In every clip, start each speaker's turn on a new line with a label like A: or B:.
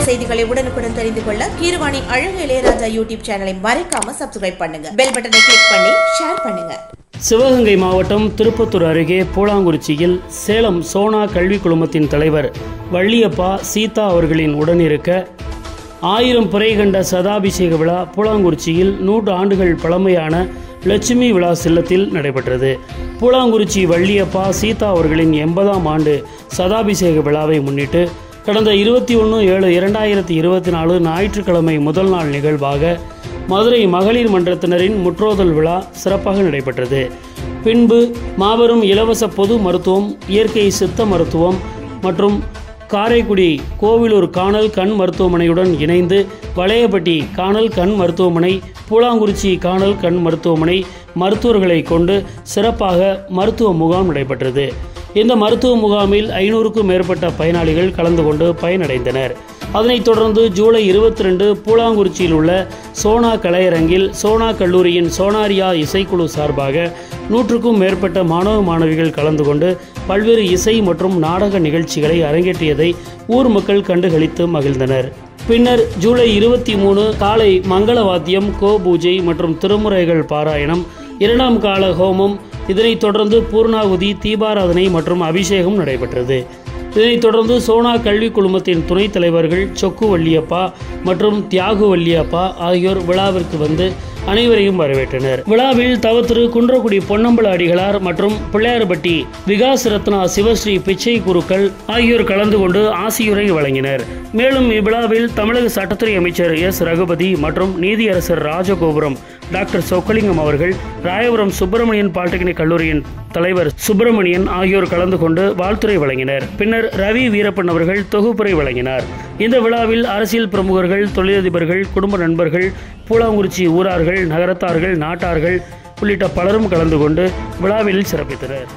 A: செய்திகளை உடனுக்குடன் தெரிந்து கொள்ள கீரவாணி அழகு இளையராஜா யூடியூப் சேனலை மறக்காம சப்ஸ்கிரைப் பண்ணுங்க. பெல் பட்டனை கிளிக் பண்ணி ஷேர் பண்ணுங்க.
B: சிவகங்கை மாவட்டம் திருப்பத்தூர் அருகே பூலாங்குறிச்சியில் சேலம் சோனா கல்வி குழுமத்தின் தலைவர் வள்ளியப்பா சீதா அவர்களின் உடனிருக்க 1000 பிறை கண்ட சதாபிஷேக விழா பூலாங்குறிச்சியில் 100 ஆண்டுகள் பழமையான லட்சுமி விழா சில்லத்தில் நடைபெற்றது. பூலாங்குறிச்சி வள்ளியப்பா சீதா அவர்களின் 80ஆம் ஆண்டு சதாபிஷேக விழாவை முன்னிட்டு கடந்த 21/7/2024 ஞாயிற்றுக்கிழமை முதல் நாள் நிகழ்வாக மதுரை மகளிர் மன்றத்தினரின் முற்றோதல் விழா சிறப்பாக நடைபெற்றது. பின்பு மாபெரும் இலவச பொது மருத்துவம், இயற்கை சித்த மருத்துவம் மற்றும் காரைக்குடி கோவிலூர் காணல் கண் மருத்துவமனையுடன் இணைந்து வளையப்பட்டி காணல் கண் மருத்துவமனை, பூலாங்குறிச்சி காணல் கண் மருத்துவமனை மருத்துவர்களை கொண்டு சிறப்பாக மருத்துவ முகாம் நடைபெற்றது. இந்த மருத்துவ முகாமில் 500க்கும் மேற்பட்ட பயனாளிகள் கலந்து கொண்டு பயனடைந்தனர். அதனைத் தொடர்ந்து ஜூலை 22 பூலாங்குறிச்சியில் உள்ள சோனா கலையரங்கில் சோனா கல்லூரியின் சோனாரியா இசைக்குழு சார்பாக 100க்கும் மேற்பட்ட மாணவ மாணவிகள் கலந்து கொண்டு பல்வேறு இசை மற்றும் நாடக நிகழ்ச்சிகளை அரங்கேற்றியதை ஊர் மக்கள் கண்டுகளித்து மகிழ்ந்தனர். பின்னர் ஜூலை 23 காலை மங்கள வாத்தியம், கோ பூஜை மற்றும் திருமுறைகள் பாராயணம், 2ஆம் கால ஹோமம், இதனைத் தொடர்ந்து பூர்ணாகுதி, தீபாராதனை மற்றும் அபிஷேகம் நடைபெற்றது. இதனைத் தொடர்ந்து சோனா கல்வி குழுமத்தின் துணைத் தலைவர்கள் சொக்கு வள்ளியப்பா மற்றும் தியாகு வள்ளியப்பா ஆகியோர் விழாவிற்கு வந்து அனைவரையும் வரவேற்றனர். விழாவில் தவத்திரு குன்றக்குடி பொன்னம்பல அடிகளார் மற்றும் பிள்ளையார்பட்டி விகாஸ் ரத்னா சிவஸ்ரீ பிச்சை குருக்கள் ஆகியோர் கலந்து கொண்டு ஆசியுரை வழங்கினர். மேலும் இவ்விழாவில் தமிழக சட்டத்துறை அமைச்சர் எஸ் ரகுபதி மற்றும் நீதியரசர் ராஜகோபுரம் டாக்டர் சொக்கலிங்கம் அவர்கள், ராயபுரம் சுப்பிரமணியன் பாலிடெக்னிக் கல்லூரியின் தலைவர் சுப்பிரமணியன் ஆகியோர் கலந்து கொண்டு வாழ்த்துரை வழங்கினர். பின்னர் ரவி வீரப்பன் அவர்கள் தொகுப்புரை வழங்கினார். இந்த விழாவில் அரசியல் பிரமுகர்கள், தொழிலதிபர்கள், குடும்ப நண்பர்கள், பூலாங்குறிச்சி ஊரார்கள், நகரத்தார்கள், நாட்டார்கள் உள்ளிட்ட பலரும் கலந்து கொண்டு விழாவில் சிறப்பித்தனர்.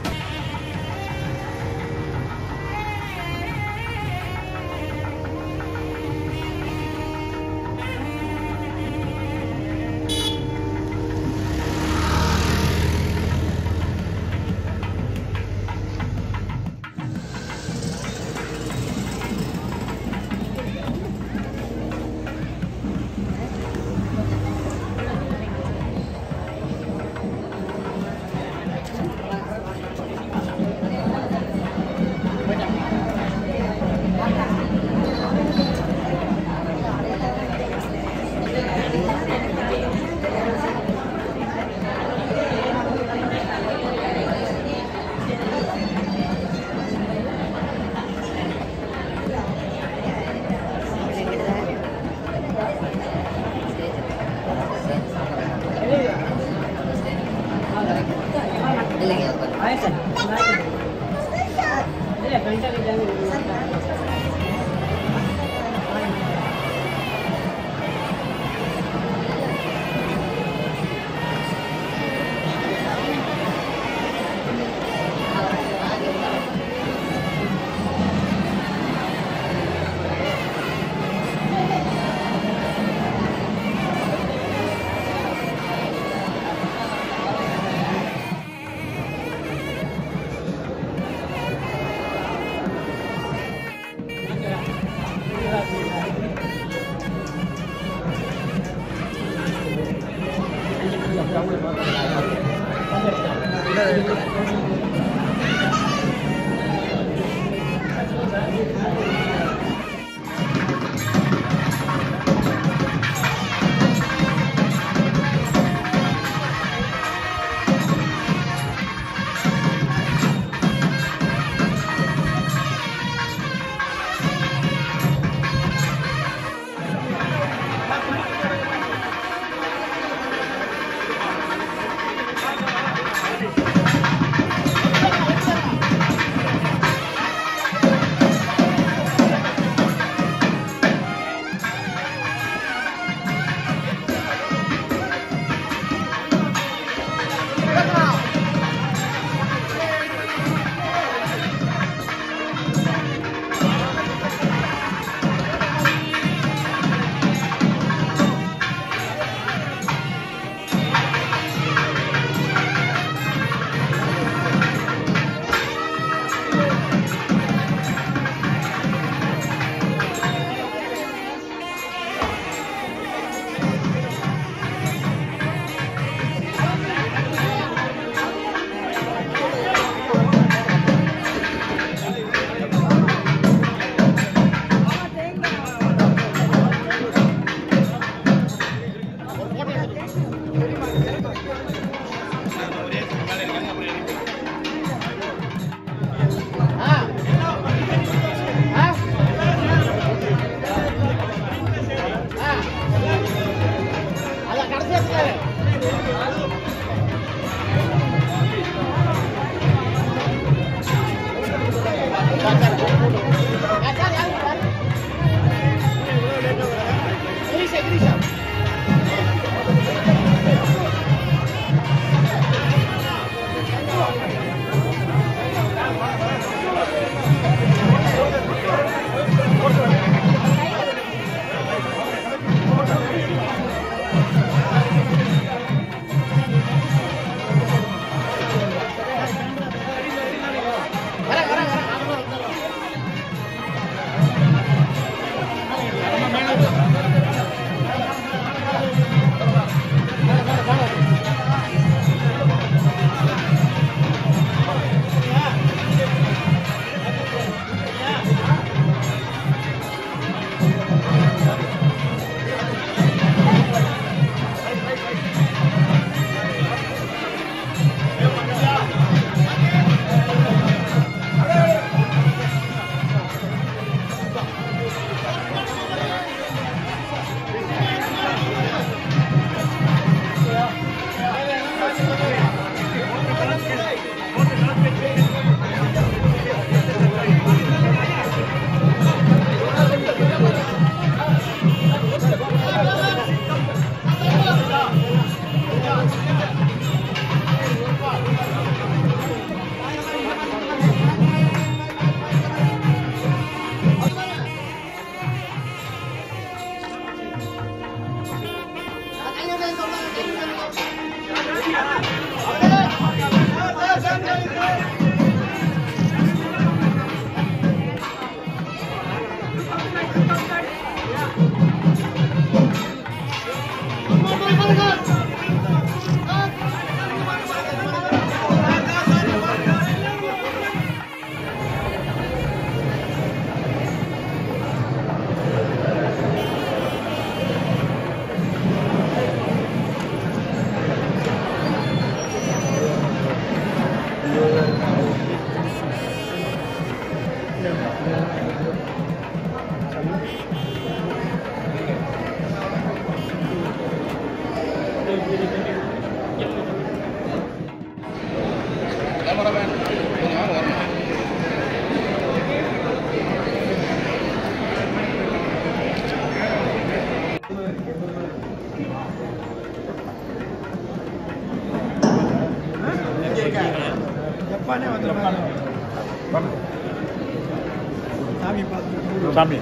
C: சாமி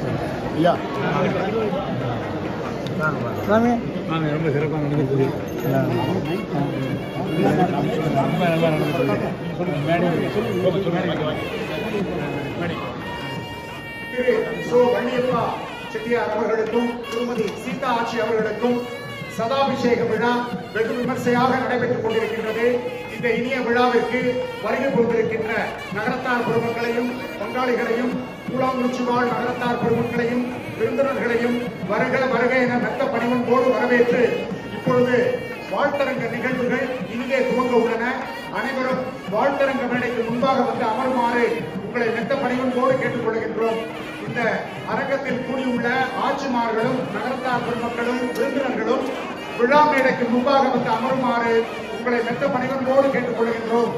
C: ஐயா சாமி சாமி ரொம்ப சிறப்பாக நடந்துச்சு. ரொம்ப நல்லா நடந்துச்சு.
D: திரு சோ வள்ளியப்பா செட்டியார் அவர்களுக்கும் திருமதி சீதா ஆட்சி அவர்களுக்கும் சதாபிஷேக விழா வெகு விமர்சையாக நடைபெற்றுக் கொண்டிருக்கின்றது. இந்த இனிய விழாவிற்கு வருகை கொண்டிருக்கின்ற நகரத்தார் பெருமக்களையும் பங்காளிகளையும் கூழாங்குறிச்சி வாழ் நகரத்தார் பெருமக்களையும் விருந்தினர்களையும் வருக வருக என மெத்த பணிவன்போடு வரவேற்று இப்பொழுது வாழ்த்தரங்க நிகழ்வுகள் இங்கே துவங்க உள்ளன. அனைவரும் வாழ்த்தரங்க மேடைக்கு முன்பாக வந்து அமருமாறு உங்களை மெத்த பணிவன்போடு கேட்டுக் கொள்கின்றோம். இந்த அரங்கத்தில் கூடியுள்ள ஆட்சிமார்களும் நகரத்தார் பெருமக்களும் விருந்தினர்களும் விழா மேடைக்கு முன்பாக வந்து அமருமாறு உங்களை மெத்த பணிவன்போடு கேட்டுக் கொள்கின்றோம்.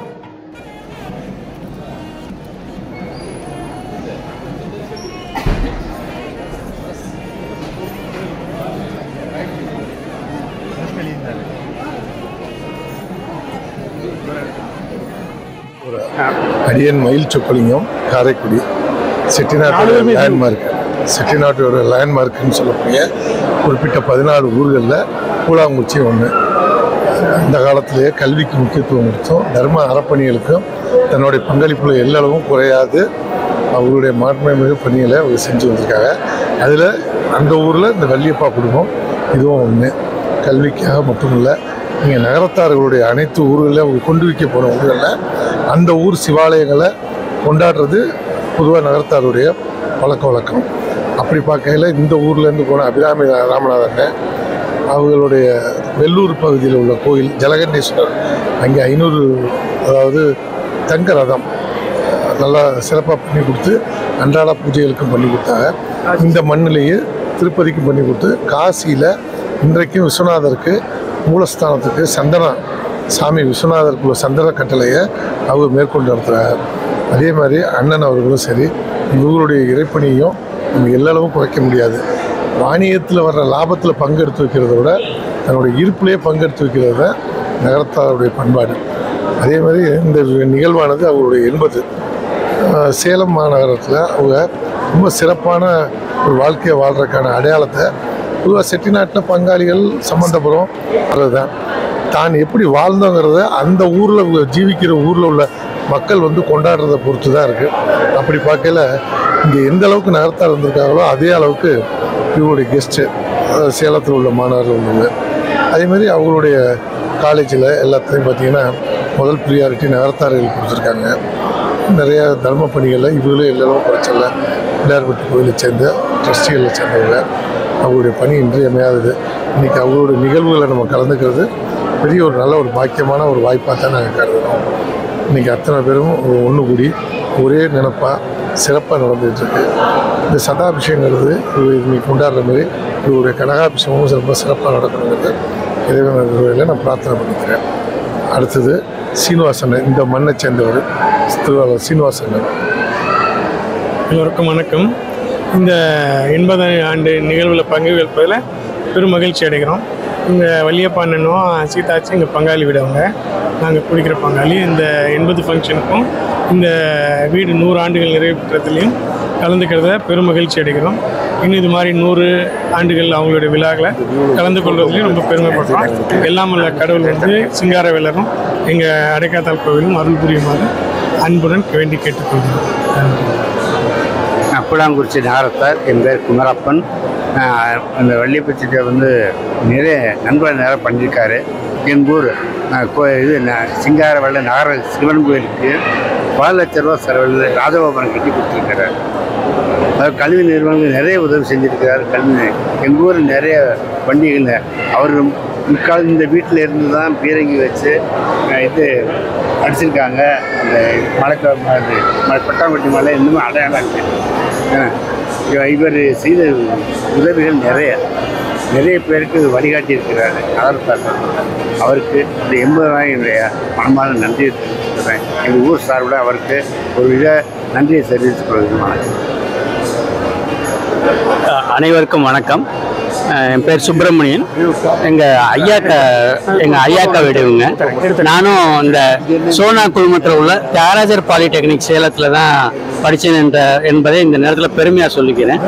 E: அடியன் மயில் சொக்கலிங்கம், காரைக்குடி. செட்டிநாட்டோட லேண்ட்மார்க், செட்டிநாட்டோட லேண்ட்மார்க்குன்னு சொல்லக்கூடிய குறிப்பிட்ட 14 ஊர்களில் கூழாங்குறிச்சி ஒன்று. இந்த காலத்திலேயே கல்விக்கு முக்கியத்துவம் கொடுத்தும் தர்ம அறப்பணிகளுக்கும் தன்னுடைய பங்களிப்புல எல்லளவும் குறையாது அவர்களுடைய மாண்புமிகு பணிகளை அவங்க செஞ்சு வந்திருக்காங்க. அதில் அந்த ஊரில் இந்த வள்ளியப்பா குடும்பம் இதுவும் ஒன்று. கல்விக்காக மட்டுமில்லை, நீங்கள் நகரத்தார்களுடைய அனைத்து ஊர்களில் அவங்க கொண்டு வைக்க போகிற ஊர்களில் அந்த ஊர் சிவாலயங்களை கொண்டாடுறது பொதுவாக நகரத்தாருடைய பழக்க வழக்கம். அப்படி பார்க்கையில் இந்த ஊர்லேருந்து போன அபிராமி ராமநாதன் அவர்களுடைய வெள்ளூர் பகுதியில் உள்ள கோயில் ஜலகண்டேஸ்வரர், அங்கே 500 அதாவது தங்க ரதம் நல்லா சிறப்பாக பண்ணி கொடுத்து அன்றாட பூஜைகளுக்கும் பண்ணி கொடுத்தாங்க. இந்த மண்ணிலேயே திருப்பதிக்கும் பண்ணி கொடுத்து காசியில் இன்றைக்கும் விஸ்வநாதருக்கு மூலஸ்தானத்துக்கு சந்தன சாமி விஸ்வநாதருக்குள்ள சந்தன கட்டளையை அவர் மேற்கொண்டு நடத்துகிறார். அதே மாதிரி அண்ணன் அவர்களும் சரி, இவர்களுடைய இறைப்பணியையும் நம்ம எல்லளவும் குறைக்க முடியாது. வாணியத்தில் வர்ற லாபத்தில் பங்கெடுத்து வைக்கிறத விட தன்னுடைய இருப்பிலேயே பங்கெடுத்து வைக்கிறது தான் நகரத்தாருடைய பண்பாடு. அதே மாதிரி இந்த நிகழ்வானது அவருடைய 80 சேலம் மாநகரத்தில் அவங்க ரொம்ப சிறப்பான ஒரு வாழ்க்கையை வாழ்கிறதுக்கான அடையாளத்தை பொதுவாக செட்டிநாட்டில் பங்காளிகள் சம்மந்தப்படும் அதுதான் தான் எப்படி வாழ்ந்தோங்கிறத அந்த ஊரில் ஜீவிக்கிற ஊரில் உள்ள மக்கள் வந்து கொண்டாடுறதை பொறுத்து தான் இருக்குது. அப்படி பார்க்கல இங்கே எந்த அளவுக்கு நகரத்தார் வந்திருக்காங்களோ அதே அளவுக்கு இவங்களுடைய கெஸ்ட்டு சேலத்தில் உள்ள மாணவர்கள் உள்ளது. அதேமாதிரி அவங்களுடைய காலேஜில் எல்லாத்துலேயும் பார்த்திங்கன்னா முதல் ப்ரியாரிட்டி நகரத்தார்கள் கொடுத்துருக்காங்க. நிறைய தர்ம பணிகளில் இவங்களும் எல்லோரும் குறைச்சல பிள்ளையார்பட்டி கோயிலை சேர்ந்த ட்ரஸ்டிகளில் சேர்ந்தவங்க. அவங்களுடைய பணி இன்றியமையாதது. இன்றைக்கி அவங்களுடைய நிகழ்வுகளை நம்ம கலந்துக்கிறது பெரிய ஒரு நல்ல ஒரு பாக்கியமான ஒரு வாய்ப்பாக தான் நாங்கள் கருதுகிறோம். இன்றைக்கி அத்தனை பேரும் ஒன்று கூடி ஒரே நினைப்பாக சிறப்பாக நடந்துகிட்ருக்கு. இந்த சதாபிஷேகங்கிறது இன்றைக்கி கொண்டாடுற மாதிரி இவருடைய கனகாபிஷேகமும் சிறப்பாக நடக்கணுங்கிறது இறைவன் நான் பிரார்த்தனை பண்ணிக்கிறேன். அடுத்தது சீனிவாசன், இந்த மண்ணை சேர்ந்தவர் திருவாளர் சீனிவாசன்.
C: எல்லோருக்கும் வணக்கம். இந்த 80 ஆண்டு நிகழ்வில் பங்கு ஏற்பதில் பெரும் மகிழ்ச்சி அடைகிறோம். இந்த வள்ளியப்பா அண்ணனும் சீதாச்சும் எங்கள் பங்காளி வீடவங்க, நாங்கள் குடிக்கிற பங்காளி. இந்த 80 ஃபங்க்ஷனுக்கும் இந்த வீடு 100 ஆண்டுகள் நிறைவு பெற்றதுலேயும் கலந்துக்கிறத பெரும் மகிழ்ச்சி அடைகிறோம். இன்னும் இது மாதிரி 100 ஆண்டுகள் அவங்களுடைய விழாக்களை கலந்து கொள்வதிலையும் ரொம்ப பெருமைப்படுறோம். எல்லாம் உள்ள கடவுள் வந்து சிங்காரவேலரும் எங்கள் அடைக்காத்தாள் கோவிலும் அருள் புரியுமாறு அன்புடன் வேண்டி கேட்டுக்கொள்கிறோம்.
F: கூழாங்குறிச்சி நகரத்தார். என் பேர் குமரப்பன். அந்த வள்ளியப்பச்சிட்ட வந்து நிறைய நண்பர் நேரம் பண்ணியிருக்காரு. என் ஊர் இது சிங்காரவேலர் நகர சிவன் கோயிலுக்கு 10 லட்ச ரூபா செலவில் ராஜகோபுரம் கட்டி கொடுத்துருக்கிறார். அதாவது கல்வி நிறுவனங்கள் நிறைய உதவி செஞ்சுருக்கிறார். எங்கள் ஊர் நிறைய பண்டிகைகள் அவர் முக்கால் இந்த வீட்டில் இருந்து தான் பீரங்கி வச்சு இது அடிச்சிருக்காங்க. அந்த பட்டாம்பட்டி மலை இன்னும் அடையாளம் இருக்குது. இவர் செய்த உதவிகள் நிறைய பேருக்கு வழிகாட்டி இருக்கிறார். அவருக்கு இந்த 80,000 என்னுடைய மனமான நன்றியை தெரிவிச்சுக்கிறேன். எங்கள் ஊர் சார்பில் அவருக்கு ஒரு வித நன்றியை தெரிவித்துக் கொள்கிறேன்.
G: அனைவருக்கும் வணக்கம். என் பேர் சுப்பிரமணியன். எங்கள் ஐயாக்கா வீடுங்க. நானும் இந்த சோனா குழுமத்தில் உள்ள தியாகராஜர் பாலிடெக்னிக் சேலத்தில் தான் படித்தேன் என்பதை இந்த நேரத்தில் பெருமையாக சொல்லிக்கிறேன்.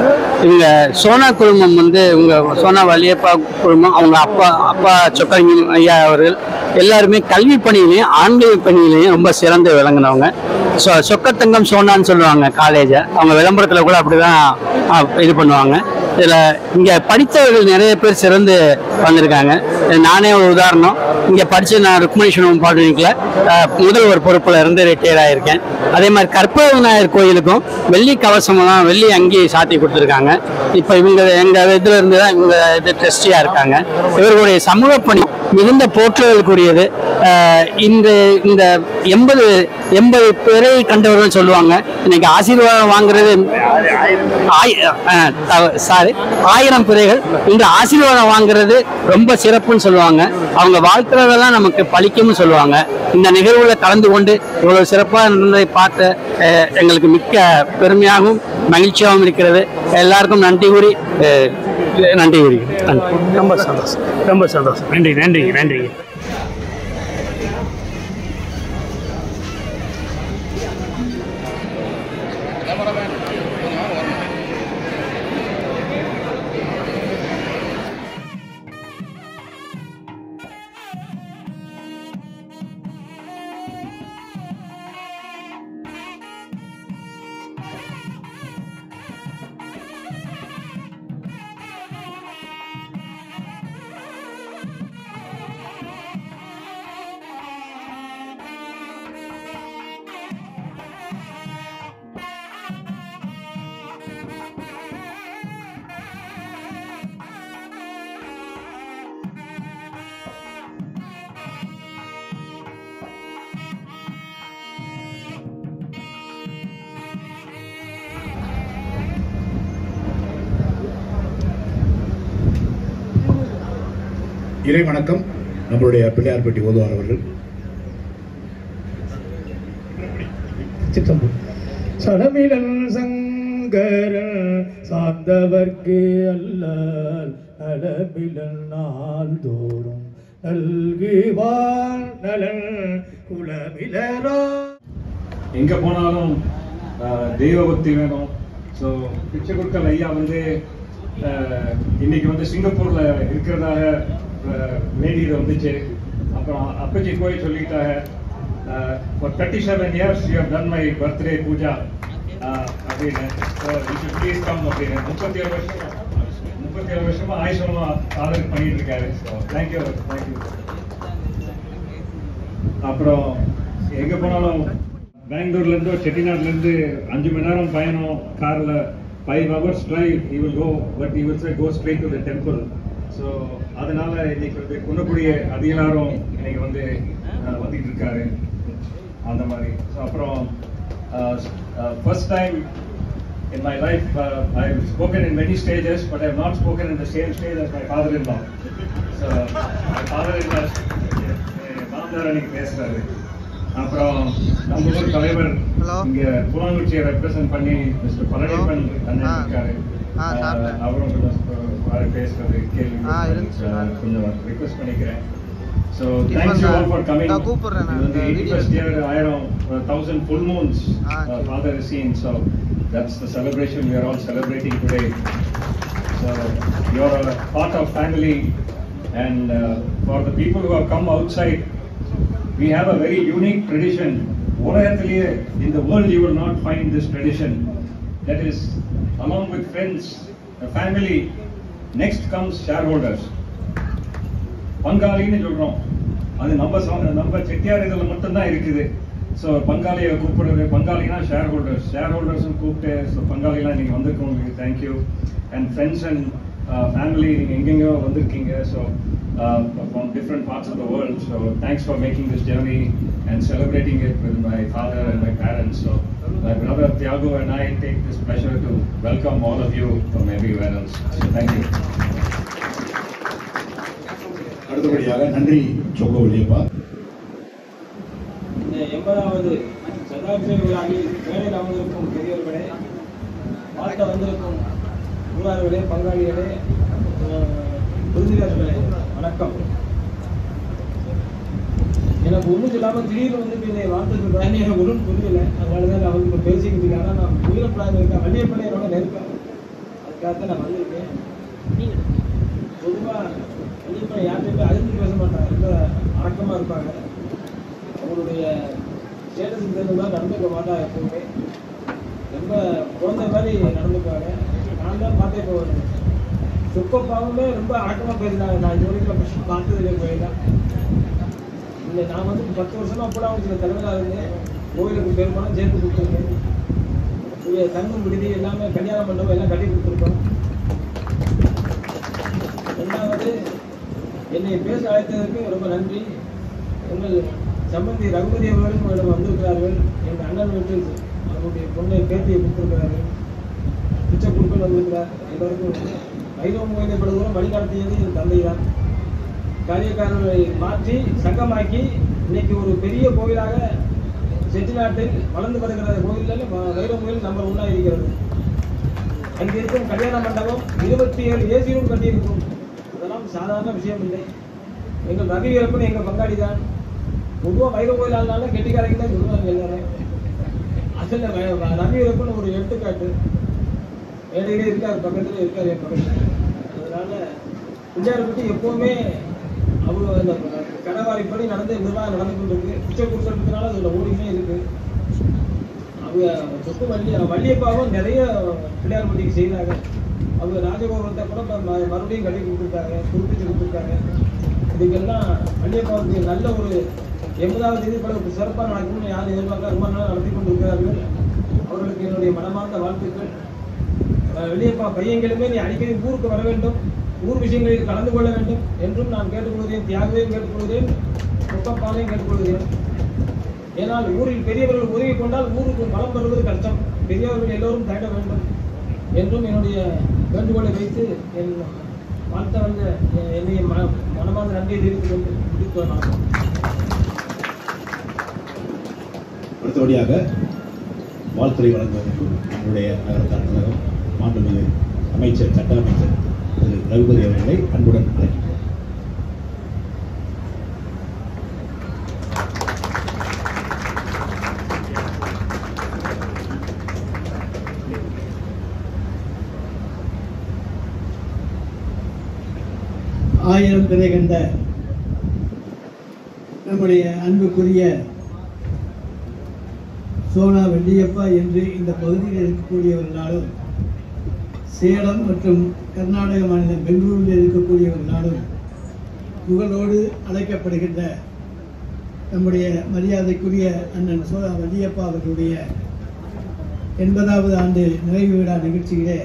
G: இவங்க சோனா குழுமம் வந்து இவங்க சோனா வள்ளியப்பா குழுமம், அவங்க அப்பா சொக்கலிங்கம் ஐயா அவர்கள் எல்லாருமே கல்வி பணியிலையும் ஆன்மீக பணியிலையும் ரொம்ப சிறந்து விளங்கினவங்க. சொக்கத்தங்கம் சோனான்னு சொல்லுவாங்க காலேஜை. அவங்க விளம்பரத்தில் கூட அப்படி தான் இது பண்ணுவாங்க. இதில் இங்கே படித்தவர்கள் நிறைய பேர் சிறந்து வந்திருக்காங்க. நானே ஒரு உதாரணம். இங்கே படித்த நான் ருக்மணீஸ்வரம் பாலிடெக்னிக்கில் முதல்வர் பொறுப்பில் இருந்து ரிட்டையர் ஆகியிருக்கேன். அதே மாதிரி கற்பக விநாயகர் கோயிலுக்கும் வெள்ளி கவசமெல்லாம் வெள்ளி அங்கேயே சாத்தி கொடுத்துருக்காங்க. இப்போ எங்கள் இதில் இருந்து தான் இவங்க இது ட்ரஸ்டியாக இருக்காங்க. இவர்களுடைய சமூக பணி மிகுந்த போற்றுதலுக்குரியது. இந்த 80 பேரை கண்டவர்கள் சொல்லுவாங்க. இன்னைக்கு ஆசீர்வாதம் வாங்குறது 1000 பிறைகள், இன்று ஆசீர்வாதம் வாங்குறது ரொம்ப சிறப்புன்னு சொல்லுவாங்க. அவங்க வாழ்க்கிறதெல்லாம் நமக்கு பழிக்கும்னு சொல்லுவாங்க. இந்த நிகழ்வுல கலந்து கொண்டு இவ்வளவு சிறப்பாக இருந்ததை பார்த்து எங்களுக்கு மிக்க பெருமையாகவும் மகிழ்ச்சியாகவும் இருக்கிறது. எல்லாருக்கும் நன்றி கூறி
B: ரொம்ப சந்தோஷம். நன்றி.
D: இறை வணக்கம். நம்மளுடைய பிள்ளையார்பட்டி ஓதுவார் அவர்கள்.
C: சடமிழன் சங்கரன் சார்ந்தவர்க்கு அல்லல் நலமிழன் நாள் தோறும் நல்குவான் நலன் குலமிழரா.
H: எங்கே போனாலும் தெய்வபக்தி வேணும். ஸோ பிச்சை கொடுக்கல் ஐயா வந்து இன்னைக்கு வந்து சிங்கப்பூரில் இருக்கிறதாக வேண்டியது வந்துச்சு. அப்புறம் அப்பச்சி போய் சொல்லிட்டாங்க, for 37 years you have done my birthday puja அப்படின்னு. you should please come அப்படின்னு. 37 வருஷமா ஆயுஷமா ஆதரவு பண்ணிட்டு இருக்காரு. தேங்க்யூ. அப்புறம் எங்கே போனாலும் பெங்களூர்லேருந்து செட்டிநாடுலேருந்து 5 மணி நேரம் பயணம் காரில், 5 hours drive he will go, but he will say go straight to the temple. So அதனால இன்னைக்கு வந்து குன்னக்குடிய அதிகாரம் இன்னைக்கு வந்து வந்துட்டு இருக்காரு அந்த மாதிரி. ஸோ அப்புறம் first time in my life I have spoken in many stages, but I have not spoken in the same stage as my father-in-law. So my father-in-law மாமனார் அன்னைக்கு பேசுறாரு. அப்புறம் நம்ம ஊர் தலைவர் இங்க கூழாங்குறிச்சியை ரெப்ரசென்ட் பண்ணி மிஸ்டர் பழனிப்பன் அண்ணன் இருக்காரு. அவரும் பேசுறது கேள்வி கொஞ்சம் ரிக்வெஸ்ட் பண்ணிக்கிறேன். So thanks you all for coming. The 81st year 1000 full moons father has seen. So That's the celebration we are all celebrating today. So you're a part of family, and for the people who have come outside, we have a very unique tradition. In the world you will not find this tradition. That is, along with friends, the family, next comes shareholders. பங்காளின்னு சொல்றோம், அது நம்ம செட்டியார் இதில் மட்டும்தான் இருக்குது. So பங்காளியை கூப்பிடுறது, பங்காளினா ஷேர்ஹோல்டர்ஸும் கூப்பிட்டு, so பங்காளிலாம் நீங்கள் வந்திருக்கோம், thank you. And friends and family, நீங்கள் எங்கெங்கோ வந்திருக்கீங்க, so from different parts of the world. So thanks for making this journey and celebrating it with my father and my parents. So my brother Thiago and I take this pleasure to welcome all of you from everywhere else. So thank you.
I: அடுத்தபடியாக நன்றி சொக்க வள்ளியப்பா.
J: இந்த 80வது சதாபிஷேக விழாவில் மேடையில் அமர்ந்திருக்கும் பெரியவர்களே, வாழ்த்த வந்திருக்கும் ஊரார்களே, பங்காளிகளே, விருந்தினர்களே, வணக்கம். எனக்கு ஒன்றும் சொல்லாமல் திடீர்னு வந்து என்னை வாழ்த்துக்கு பயணி எனக்கு ஒன்றும் புரியல. அதனால தான் நான் வந்து பேசிக்கிட்டு இருக்கேன். ஆனால் நான் உயிரப்படாத இருக்கேன். வள்ளியப்பனை என்னோட நெருக்கம், அதுக்காகத்தான் நான் வந்திருக்கேன். பொதுவாக வள்ளியப்பனை யார்கிட்ட அதிர்ந்து பேச மாட்டாங்க, ரொம்ப அடக்கமாக இருப்பாங்க. அவங்களுடைய ஸ்டேட்டஸுக்கு தகுந்த மாதிரி நடந்துக்க மாட்டாங்க. எப்பவுமே ரொம்ப குழந்தை மாதிரி நடந்துக்குவாங்க. நான் தான் பார்த்தேன். இப்போ சொக்கப்பாவுமே ரொம்ப அடக்கமாக பேசினாங்க. நான் இது வரைக்கும் பார்த்ததுலேயே போயிடலாம். இல்லை, நான் வந்து 10 வருஷமாக அப்போலாம் தலைவராக இருந்தேன். கோவிலுக்கு பெரும்பாலும் சேர்த்து கொடுத்துருக்கேன். இங்கே தங்கும் விடுதி எல்லாமே, கல்யாண மண்டபம் எல்லாம் கட்டி கொடுத்துருக்கோம். ரெண்டாவது, என்னை பேச அழைத்ததற்கு ரொம்ப நன்றி. உங்கள் சம்பந்தி ரகுபதி அவர்களும் உங்களிடம் வந்திருக்கிறார்கள். எங்கள் அண்ணன் வீட்டில் அவருடைய பொண்ணை பேட்டியை கொடுத்திருக்கிறார்கள். பிச்சை குழுக்கள் வந்திருக்கிறார். எல்லோருக்கும் வைரவ கோயிலை படுவதும் வழிகாட்டியது என் தந்தை தான். காரியக்காரர்களை மாற்றி சங்கமாக்கி இன்னைக்கு ஒரு பெரிய கோயிலாக செட்டிநாட்டில் வளர்ந்து வருகிற கோயிலில் வைரவ கோயில் நம்பர் 1 இருக்கிறது. அங்கே இருக்கும் கல்யாண மண்டபம் 27 ஏசி ரூம் கட்டியிருக்கும். அதெல்லாம் சாதாரண விஷயம் இல்லை. எங்கள் ரவி வீரப்பன் எங்கள் பங்காளி தான். பொதுவாக வைரவ கோயில் ஆனால கெட்டிக்காரங்க தான் சொல்லுவாங்க எல்லாரும். அதில் ரவி வீரப்பன் ஒரு எடுத்துக்காட்டு. இடையிலே இருக்காரு, பக்கத்தில் இருக்காரு, என் பக்கத்தில். அதனால பிள்ளையார்பட்டி எப்போவுமே அவங்க அந்த கடவாரிப்படி நிர்வாகம் நடந்து கொண்டு இருக்கு. பிச்சை கொடுக்கறதுனால அதில் ஓடிக்கிட்டே இருக்கு. அவங்க சொத்து வள்ளியப்பாவும் நிறைய பிள்ளையார்பட்டிக்கு செய்தாங்க. அவங்க ராஜகோபுரத்தை கூட மறுபடியும் கட்டி கொடுத்துருக்காங்க, புதுப்பிச்சு கொடுத்துருக்காங்க. இதுக்கெல்லாம் வள்ளியப்பாவுக்கு நல்ல ஒரு 80வது தேதி கூட சிறப்பாக நடக்கும்னு யாரும் எதிர்பார்க்க ரொம்ப நாள் நடத்தி கொண்டு இருக்கிறார்கள். அவர்களுக்கு என்னுடைய மனமார்ந்த வாழ்த்துக்கள். வள்ளியப்பா பையங்களுமே நீ அடிக்கடி ஊருக்கு வர வேண்டும், ஊர் விஷயங்களில் கலந்து கொள்ள வேண்டும் என்றும் நான் கேட்டுக்கொள்கிறேன். தியாகவையும் கேட்டுக்கொள்கிறேன், சொக்கப்பாவையும் கேட்டுக்கொள்கிறேன். ஏனால் ஊரில் பெரியவர்கள் உதவி கொண்டால் ஊருக்கு பலம் பெறுவது கஷ்டம். பெரியவர்கள் எல்லோரும் தேட வேண்டும் என்றும் என்னுடைய வேண்டுகோளை வைத்து என் வாழ்த்த வந்த என்னுடைய மனமார்ந்த நன்றியை தெரிவித்துக் கொண்டு முடித்துள்ளேன்.
I: அடுத்தபடியாக வாழ்த்துறை வழங்குவதற்கு நம்முடைய நகரத்தார் கழகம் மாண்புமிகு அமைச்சர், சட்ட அமைச்சர் திரு ரகுபதி அவர்களை அன்புடன் அழைக்கிறேன்.
K: ஆயிரம் பிறை கண்ட நம்முடைய அன்புக்குரிய சோனா வள்ளியப்பா என்று இந்த பகுதியில் இருக்கக்கூடியவர்களாலும், சேலம் மற்றும் கர்நாடக மாநிலம் பெங்களூரில் இருக்கக்கூடியவர்களாலும் புகழோடு அழைக்கப்படுகின்ற நம்முடைய மரியாதைக்குரிய அண்ணன் சோனா வள்ளியப்பா அவர்களுடைய 80வது ஆண்டு நிறைவு விழா நிகழ்ச்சியிலே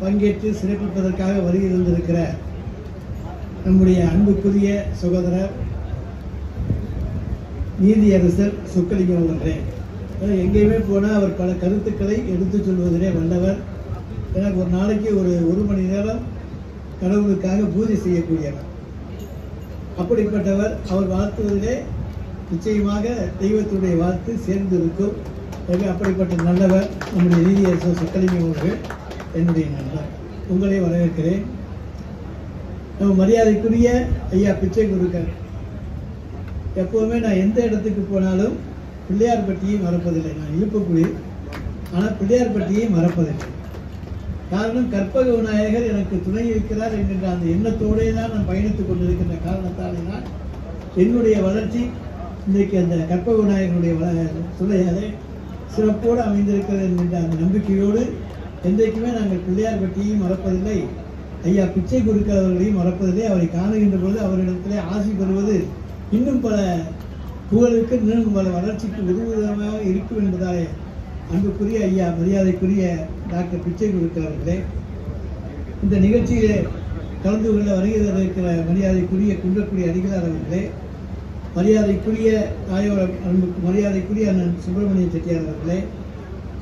K: பங்கேற்று சிறப்பிப்பதற்காக வருகை தந்திருக்கிற நம்முடைய அன்புக்குரிய சகோதரர் நீதியரசர் சொக்கலிங்கம் அவர்களே, எங்கேயுமே போனால் அவர் பல கருத்துக்களை எடுத்து சொல்வதிலே வல்லவர். எனக்கு ஒரு நாளைக்கு ஒரு மணி நேரம் கடவுளுக்காக பூஜை செய்யக்கூடியவர். அப்படிப்பட்டவர். அவர் வாழ்த்துவதிலே நிச்சயமாக தெய்வத்துடைய வாழ்த்து சேர்ந்திருக்கும். அப்படிப்பட்ட நல்லவர் நம்முடைய நீதியரசர் சொக்கலிங்கம் அவர்கள் என்னுடைய நண்பர். உங்களை வரவேற்கிறேன். நம்ம மரியாதைக்குரிய ஐயா பிச்சை கொடுக்க எப்போதுமே நான் எந்த இடத்துக்கு போனாலும் பிள்ளையார்பட்டியை மறப்பதில்லை. நான் இழுப்பக்குடி ஆனால் பிள்ளையார்பட்டியை மறப்பதில்லை. காரணம் கற்பக விநாயகர் எனக்கு துணை இருக்கிறார் என்கின்ற அந்த எண்ணத்தோடே தான் நான் பயணித்துக் கொண்டிருக்கின்ற காரணத்தாலே தான் என்னுடைய வளர்ச்சி இன்றைக்கு அந்த கற்பக விநாயகருடைய துணையாலே சிறப்போடு அமைந்திருக்கிறது என்கின்ற அந்த நம்பிக்கையோடு என்றைக்குமே நாங்கள் பிள்ளையார்பட்டியையும் மறப்பதில்லை, ஐயா பிச்சை குருக்கள் அவர்களையும் மறப்பதில்லை. அவரை காணுகின்ற பொழுது அவரிடத்திலே ஆசி பெறுவது இன்னும் பல புகழுக்கு இன்னும் பல வளர்ச்சிக்கு உதவுவதாக இருக்கும் என்பதாலே அன்புக்குரிய ஐயா மரியாதைக்குரிய டாக்டர் பிச்சை குருக்கள் அவர்களே, இந்த நிகழ்ச்சியிலே கலந்து கொள்ள வருகை தர இருக்கிற மரியாதைக்குரிய குன்றக்குடி அடிகளார் அவர்களே, மரியாதைக்குரிய மரியாதைக்குரிய அண்ணன் சுப்பிரமணிய செட்டியார் அவர்களே,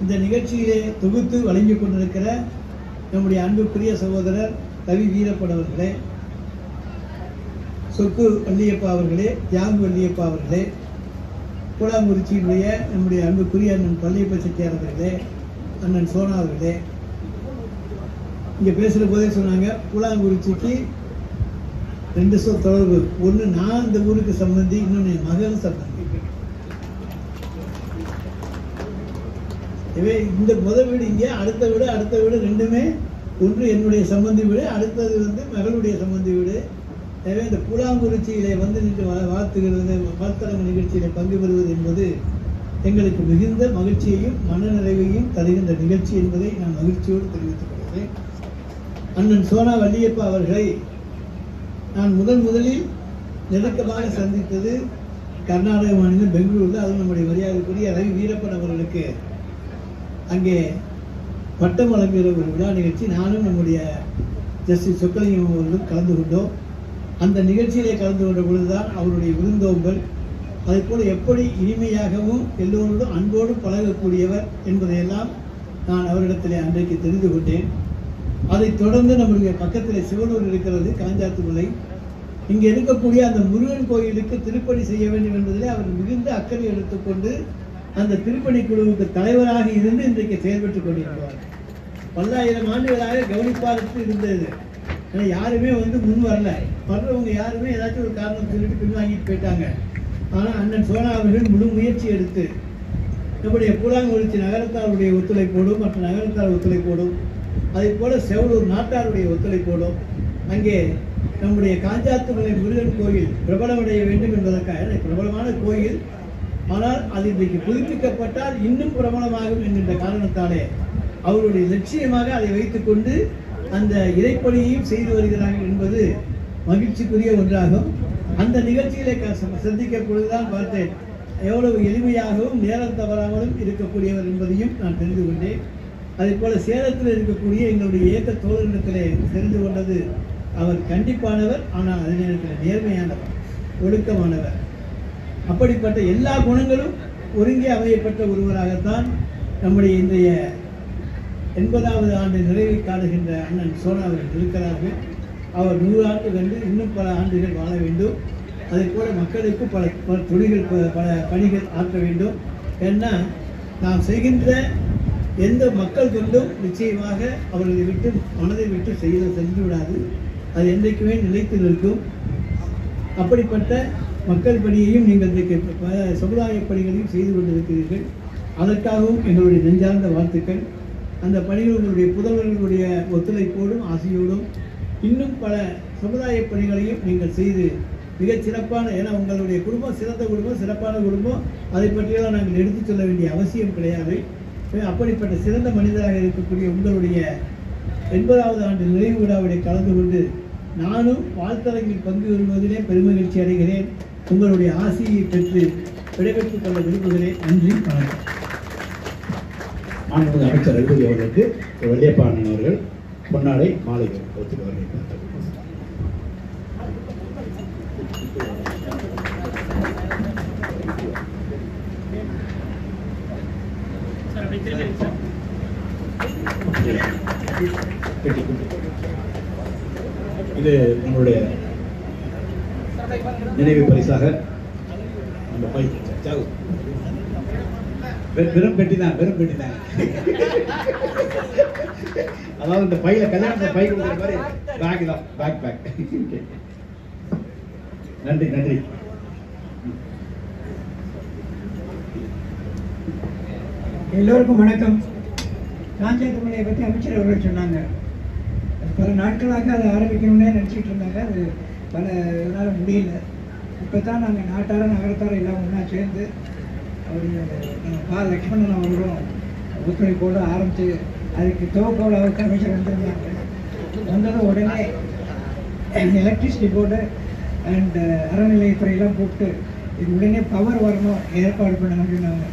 K: இந்த நிகழ்ச்சியிலே தொகுத்து வழங்கிக் கொண்டிருக்கிற நம்முடைய அன்புக்குரிய சகோதரர் ரவி வீரப்பன் அவர்களே, சொக்கு வள்ளியப்பா அவர்களே, தியாகு வள்ளியப்பா அவர்களே, கூடாங்குறிச்சியினுடைய நம்முடைய அன்புக்குரிய அண்ணன் பள்ளியப்ப செட்டியார் அவர்களே, அண்ணன் சோனா அவர்களே, இங்கே பேசுகிற போதே சொன்னாங்க கூடாங்குறிச்சிக்கு 2 தொடர்பு. ஒன்று நான் இந்த ஊருக்கு சம்பந்தி, இன்னொன்று என் மகன் சம்பந்தி. எனவே இந்த முதல் வீடு இங்கே, அடுத்த வீடு ரெண்டுமே ஒன்று என்னுடைய சம்பந்தி வீடு, அடுத்தது மகளுடைய சம்பந்தி வீடு. எனவே இந்த கூடாங்குறிச்சியிலே நின்று வாழ்த்துகிறது, வாழ்த்தரங்க நிகழ்ச்சியிலே பங்கு பெறுவது என்பது எங்களுக்கு மிகுந்த மகிழ்ச்சியையும் மனநிறைவையும் தருகின்ற நிகழ்ச்சி என்பதை நான் மகிழ்ச்சியோடு தெரிவித்துக் கொள்கிறேன். அண்ணன் சோனா வள்ளியப்பா அவர்களை நான் முதலில் நெருக்கமாக சந்தித்தது கர்நாடக மாநிலம் பெங்களூரில். அதுவும் நம்முடைய மரியாதைக்குரிய ரவி வீரப்பன் அவர்களுக்கு அங்கே பட்டம் வழங்குகிற ஒரு விழா நிகழ்ச்சி நானும் நம்முடைய ஜஸ்டிஸ் சொக்கலிங்கம் அவர்களும் கலந்து கொண்டோம். அந்த நிகழ்ச்சியிலே கலந்து கொண்ட பொழுதுதான் அவருடைய விருந்தோம்பல், அதே போல் எப்படி இனிமையாகவும் எல்லோரோடும் அன்போடு பழகக்கூடியவர் என்பதையெல்லாம் நான் அவரிடத்திலே அன்றைக்கு தெரிந்து கொண்டேன். அதைத் தொடர்ந்து நம்முடைய பக்கத்தில் சிவனூர் இருக்கிறது, காஞ்சாத்துமலை. இங்கே இருக்கக்கூடிய அந்த முருகன் கோயிலுக்கு திருப்பணி செய்ய வேண்டும் என்பதிலே அவர் மிகுந்த அக்கறை எடுத்துக்கொண்டு அந்த திருப்பணி குழுவுக்கு தலைவராக இருந்து இன்றைக்கு செயல்பட்டுக் கொண்டிருக்கிறார். பல்லாயிரம் ஆண்டுகளாக கவனிப்பாருக்கு இருந்தது. ஆனால் யாருமே முன் வரல. வர்றவங்க யாருமே ஏதாச்சும் ஒரு காரணம் சொல்லிட்டு பின்வாங்கிட்டு போயிட்டாங்க. ஆனால் அண்ணன் சோனா அவர்கள் முழு முயற்சி எடுத்து நம்முடைய கூடாங்குறிச்சி நகரத்தாருடைய ஒத்துழைப்போடும் மற்ற நகரத்தார் ஒத்துழைப்போடும் அதே போல செவலூர் நாட்டாருடைய ஒத்துழைப்போடும் அங்கே நம்முடைய காஞ்சாத்துமலை முருகன் கோயில் பிரபலமடைய வேண்டும் என்பதற்காக பிரபலமான கோயில், ஆனால் அது இன்றைக்கு புதுப்பிக்கப்பட்டால் இன்னும் பிரபலமாகும் என்கின்ற காரணத்தாலே அவருடைய லட்சியமாக அதை வைத்துக்கொண்டு அந்த இறைப்பணியையும் செய்து வருகிறார்கள் என்பது மகிழ்ச்சிக்குரிய ஒன்றாகும். அந்த நிகழ்ச்சியிலே சந்திக்கப்பொழுதுதான் பார்த்தேன் எவ்வளவு எளிமையாகவும் நேரம் தவறாமலும் இருக்கக்கூடியவர் என்பதையும் நான் தெரிந்து கொண்டேன். அதே போல சேலத்தில் இருக்கக்கூடிய எங்களுடைய இயக்க தோழரிடத்திலே தெரிந்து கொண்டது அவர் கண்டிப்பானவர், ஆனால் அதே நேரத்தில் நேர்மையானவர், ஒழுக்கமானவர். அப்படிப்பட்ட எல்லா குணங்களும் ஒருங்கே அமையப்பட்ட ஒருவராகத்தான் நம்முடைய இன்றைய 80வது ஆண்டு நிறைவை காணுகின்ற அண்ணன் சோனா அவர்கள் இருக்கிறார்கள். அவர் 100 ஆண்டு கண்டு இன்னும் பல ஆண்டுகள் வாழ வேண்டும். அதே போல மக்களுக்கு பல தொழில்கள் பல பணிகள் ஆற்ற வேண்டும். ஏன்னா நாம் செய்கின்ற எந்த மக்கள் கொண்டும் நிச்சயமாக அவர்களை விட்டு மனதை விட்டு சென்று விடாது, அது என்றைக்குமே நிலைத்து நிற்கும். அப்படிப்பட்ட மக்கள் பணியையும் நீங்கள் இன்றைக்கு சமுதாய பணிகளையும் செய்து கொண்டிருக்கிறீர்கள். அதற்காகவும் எங்களுடைய நெஞ்சார்ந்த வாழ்த்துக்கள். அந்த பணிகள் உங்களுடைய புதல்வர்களுடைய ஒத்துழைப்போடும் ஆசையோடும் இன்னும் பல சமுதாய பணிகளையும் நீங்கள் செய்து மிகச் சிறப்பான, ஏன்னா உங்களுடைய குடும்பம் சிறந்த குடும்பம், சிறப்பான குடும்பம், அதை பற்றியெல்லாம் நாங்கள் எடுத்துச் சொல்ல வேண்டிய அவசியம் கிடையாது. அப்படிப்பட்ட சிறந்த மனிதராக இருக்கக்கூடிய உங்களுடைய 80வது ஆண்டு நிறைவு விழாவிலே கலந்து கொண்டு நானும் வாழ்த்தரங்கில் பங்கு பெறுவதிலே பெருமகிழ்ச்சி அடைகிறேன். உங்களுடைய ஆசையை பெற்று விடைபெற்றுக் கொள்ள விரும்புகிறேன். நன்றி, வணக்கம்.
I: மாண்புமிகு அமைச்சர் ரகுபதி அவர்களுக்கு வள்ளியப்பா அண்ணன் அவர்கள் பொன்னாடை மாலைகள் வைத்து வருகிறார்கள். இது நம்மளுடைய நினைவு பரிசாக நம்ம பை வெறும் பெட்டி தான் அதாவது இந்த பையில கல்யாணத்துல பை கொடுக்குற மாதிரி பேக் தான் பேக் நன்றி
L: எல்லோருக்கும் வணக்கம்.
K: காஞ்சாத்தமலையை பற்றி அமைச்சர் அவர்கள் சொன்னாங்க. பல நாட்களாக அதை ஆரம்பிக்கணும்னே நினச்சிக்கிட்டு இருந்தாங்க. அது பல இதனால் முடியல. இப்போ தான் நாங்கள் நாட்டார நகரத்தார எல்லாம் ஒன்றா சேர்ந்து அவர் லக்ஷ்மணன் அவர்களும் ஒத்துழைப்போடு ஆரம்பித்து அதுக்கு துவக்கோடு அவருக்கு அமைச்சர் வந்திருந்தாங்க. வந்ததும் உடனே எலக்ட்ரிசிட்டி போர்டு அண்ட் அறநிலையத்துறையெல்லாம் கூப்பிட்டு இது உடனே பவர் வரணும் ஏற்பாடு பண்ணணும் சொன்னாங்க.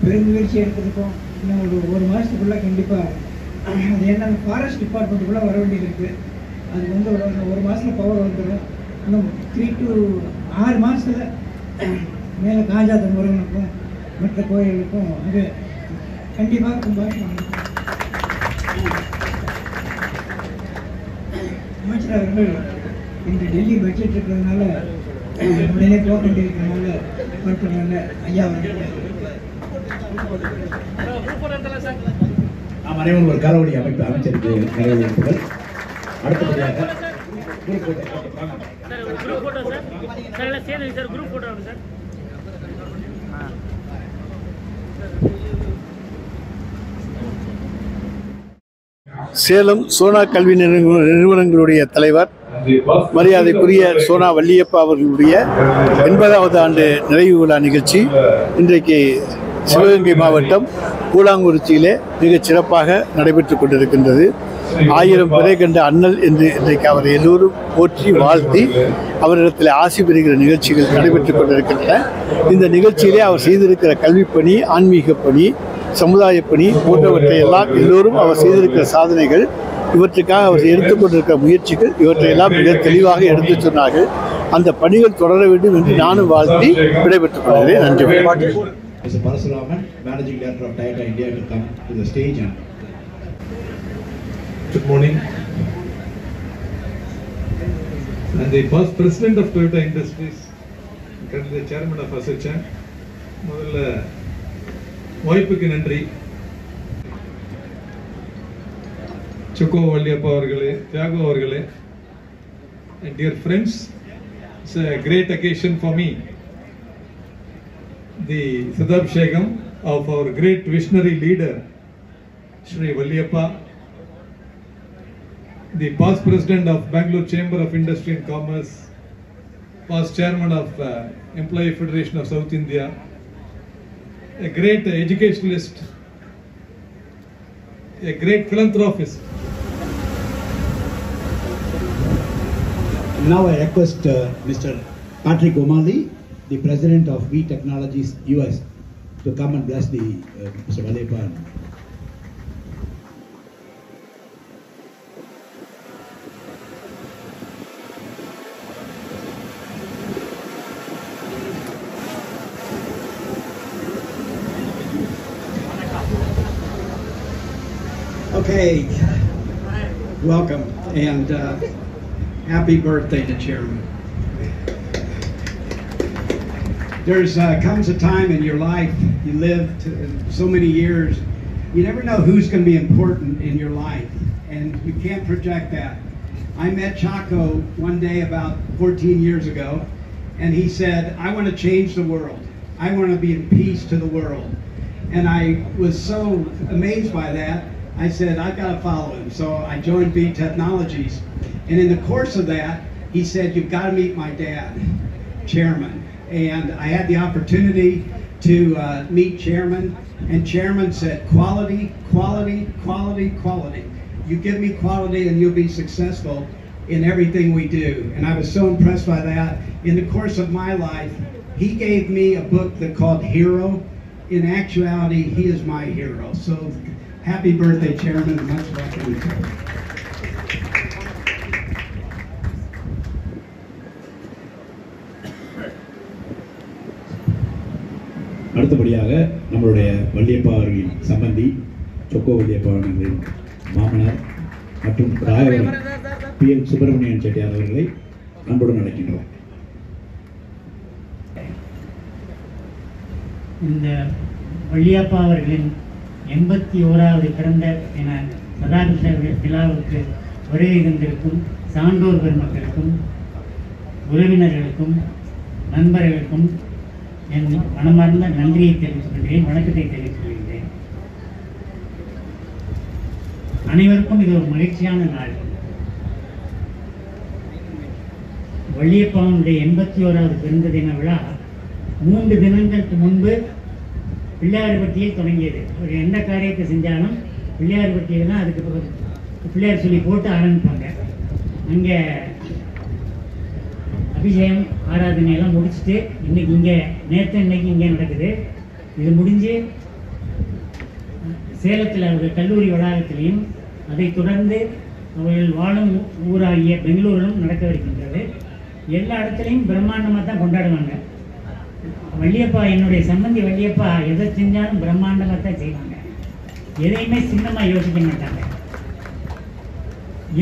K: பெருமுயற்சி எடுத்துருக்கோம். இன்னும் ஒரு மாதத்துக்குள்ளே கண்டிப்பாக அது என்ன ஃபாரஸ்ட் டிபார்ட்மெண்ட்டுக்குள்ளே வர வேண்டியது இருக்குது. அது வந்து ஒரு மாதத்தில் பவர் வந்துடும். இன்னும் 3 to 6 மாதத்தில் மேலே காஞ்சாத்த முருகனுக்கும் மற்ற கோயிலுக்கும் அது கண்டிப்பாக கும்பாபிஷேகம். அமைச்சர் அவர்கள் இன்று டெல்லி பட்ஜெட் இருக்கிறதுனால உடனே போக வேண்டியிருக்கிறதுனால பட்டுனால ஐயா
I: நாம் அனைவரும் ஒரு கரவொலி அமைப்பு அமைச்சருக்கு நிறைவேற்றுகள். அடுத்தபடியாக
C: சேலம் சோனா கல்வி நிறுவனங்களுடைய தலைவர் மரியாதைக்குரிய சோனா வள்ளியப்பா அவர்களுடைய 80வது ஆண்டு நிறைவு விழா நிகழ்ச்சி இன்றைக்கு சிவகங்கை மாவட்டம் கூழாங்குறிச்சியிலே மிகச் சிறப்பாக நடைபெற்று கொண்டிருக்கின்றது. 1000 பிறை கண்ட அண்ணல் என்று இன்றைக்கு அவரை எல்லோரும் போற்றி வாழ்த்தி அவரிடத்தில் ஆசி பெறுகிற நிகழ்ச்சிகள் நடைபெற்றுக் கொண்டிருக்கின்றன. இந்த நிகழ்ச்சியிலே அவர் செய்திருக்கிற கல்விப்பணி, ஆன்மீக பணி, சமுதாய பணி போன்றவற்றை எல்லாம் எல்லோரும் அவர் செய்திருக்கிற சாதனைகள், இவற்றுக்காக அவர் எடுத்துக்கொண்டிருக்கிற முயற்சிகள், இவற்றையெல்லாம் மிக தெளிவாக எடுத்து சொன்னார்கள். அந்த பணிகள் தொடர வேண்டும் என்று நானும் வாழ்த்தி விடைபெற்றுக் கொள்கிறேன். நன்றி.
I: Mr. Parasuraman, Managing Director of Toyota India, to come to the stage. And
L: good morning. And the first president of Toyota Industries, currently the chairman of ASOCHAM, முதல்ல வாய்ப்புக்கு நன்றி. சொக்கோ வள்ளியப்பா அவர்களே, தியாகு அவர்களே, and dear friends, it's a great occasion for me. The Sadabshegam of our great visionary leader, Shri Valliyappa, the past president of Bangalore Chamber of Industry and Commerce, past chairman of Employee Federation of South India, a great educationalist, a great philanthropist.
I: now I request Mr. Patrick O'Malley, the president of V Technologies US, to come and bless the Mr. Valliyappa.
M: Okay, welcome and happy birthday to Chairman. There's comes a time in your life, you lived so many years, you never know who's going to be important in your life, and you can't project that. I met Chaco one day about 14 years ago, and he said, I want to change the world. I want to be in peace to the world. And I was so amazed by that, I said, I've got to follow him. So I joined V Technologies. And in the course of that, he said, you've got to meet my dad, Chairman. And I had the opportunity to meet Chairman, and Chairman said, quality, quality, quality, quality. You give me quality and you'll be successful in everything we do. And I was so impressed by that. In the course of my life, he gave me a book that called Hero. In actuality, he is my hero. So happy birthday, Chairman, and much welcome.
I: அடுத்தபடியாக நம்மளுடைய வள்ளியப்பா அவர்களின் சம்பந்தி choco Valliappa அவர்களின் மாமனார் மற்றும் Rayavaram PL Subramanian Chettiar அவர்களை அன்புடன் அழைக்கின்றோம்.
N: இந்த வள்ளியப்பா அவர்களின் 81வது பிறந்த தின சதாபிஷேக விழாவுக்கு வருகை தந்திருக்கும் சான்றோர் பெருமக்களுக்கும் உறவினர்களுக்கும் நண்பர்களுக்கும் என் மனமார்ந்த நன்றியை தெரிவித்துக் கொள்கிறேன், வணக்கத்தை தெரிவித்துக் கொள்கிறேன். அனைவருக்கும் இது ஒரு மகிழ்ச்சியான நாள். வள்ளியப்பாவுடைய 81வது பிறந்த தின விழா 3 தினங்களுக்கு முன்பு பிள்ளையார்பட்டியில் தொடங்கியது. அவர் எந்த காரியத்தை செஞ்சாலும் பிள்ளையார்பட்டியில் தான் அதுக்கு பிள்ளையார் சொல்லி போட்டு ஆரம்பிப்பாங்க. அங்கே அபிஷேகம் ஆராதனையெல்லாம் முடிச்சுட்டு இன்னைக்கு இன்னைக்கு இங்கே நடக்குது. இது முடிஞ்சு சேலத்தில் அவர்கள் கல்லூரி வளாகத்திலையும் அதைத் தொடர்ந்து அவர்கள் வாழும் ஊராகிய பெங்களூரிலும் நடக்கவிருக்கின்றது. எல்லா இடத்துலையும் பிரம்மாண்டமாக தான் கொண்டாடுவாங்க. வள்ளியப்பா, என்னுடைய சம்பந்தி வள்ளியப்பா எதை செஞ்சாலும் பிரம்மாண்டமாக தான் செய்வாங்க. எதையுமே சின்னமாக யோசிக்க மாட்டாங்க.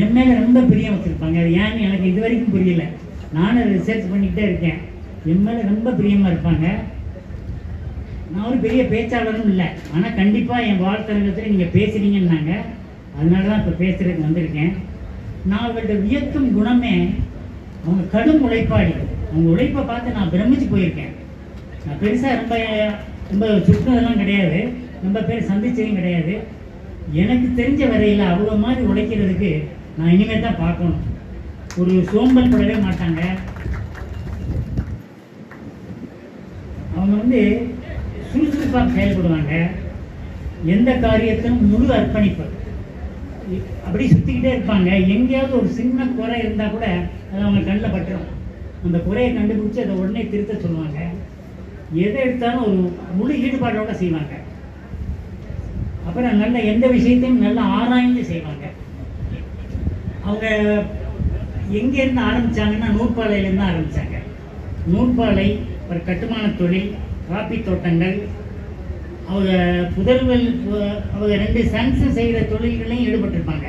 N: என் மேலே ரொம்ப பிரியம் வச்சுருப்பாங்க. அது ஏன்னு எனக்கு இது வரைக்கும் புரியல. நானும் ரிசர்ச் பண்ணிக்கிட்டே இருக்கேன். என் மேலே ரொம்ப பிரியமாக இருப்பாங்க. நான் ஒரு பெரிய பேச்சாளரும் இல்லை, ஆனால் கண்டிப்பாக என் வாழ்த்தரங்கத்தில் நீங்கள் பேசுகிறீங்கன்னாங்க. அதனால தான் இப்போ பேசுகிறதுக்கு வந்திருக்கேன். நான் அவர்கள்ட்ட வியக்கும் குணமே அவங்க கடும் உழைப்பாளி. அவங்க உழைப்பை பார்த்து நான் பிரமிச்சு போயிருக்கேன். நான் பெருசாக ரொம்ப சுற்றுனதெல்லாம் கிடையாது, ரொம்ப பேர் சந்திச்சதும் கிடையாது. எனக்கு தெரிஞ்ச வரையில் அவங்க மாதிரி உழைக்கிறதுக்கு நான் இனிமேல் தான் பார்க்கணும். ஒரு சோம்பல் படவே மாட்டாங்க. அவங்க சுறுசுறுப்பாக செயல்படுவாங்க. எந்த காரியத்திலும் முழு அர்ப்பணிப்பு. அப்படி சுற்றிக்கிட்டே இருப்பாங்க. எங்கேயாவது ஒரு சின்ன குறை இருந்தால் கூட அது அவங்க கண்ணில் பட்டுரும். அந்த குறையை கண்டுபிடிச்சி அதை உடனே திருத்த சொல்லுவாங்க. எதை எடுத்தாலும் ஒரு முழு ஈடுபாடோடு செய்வாங்க. அப்புறம் நல்ல எந்த விஷயத்தையும் நல்லா ஆராய்ந்து செய்வாங்க. அவங்க எங்கேருந்து ஆரம்பித்தாங்கன்னா நூற்பாலையிலேருந்து ஆரம்பித்தாங்க. நூற்பாலை ஒரு கட்டுமான தொழில், காப்பி தோட்டங்கள், அவங்க புதல்வல், அவங்க 2 சன்ஸும் செய்கிற தொழில்களையும் ஈடுபட்டிருப்பாங்க.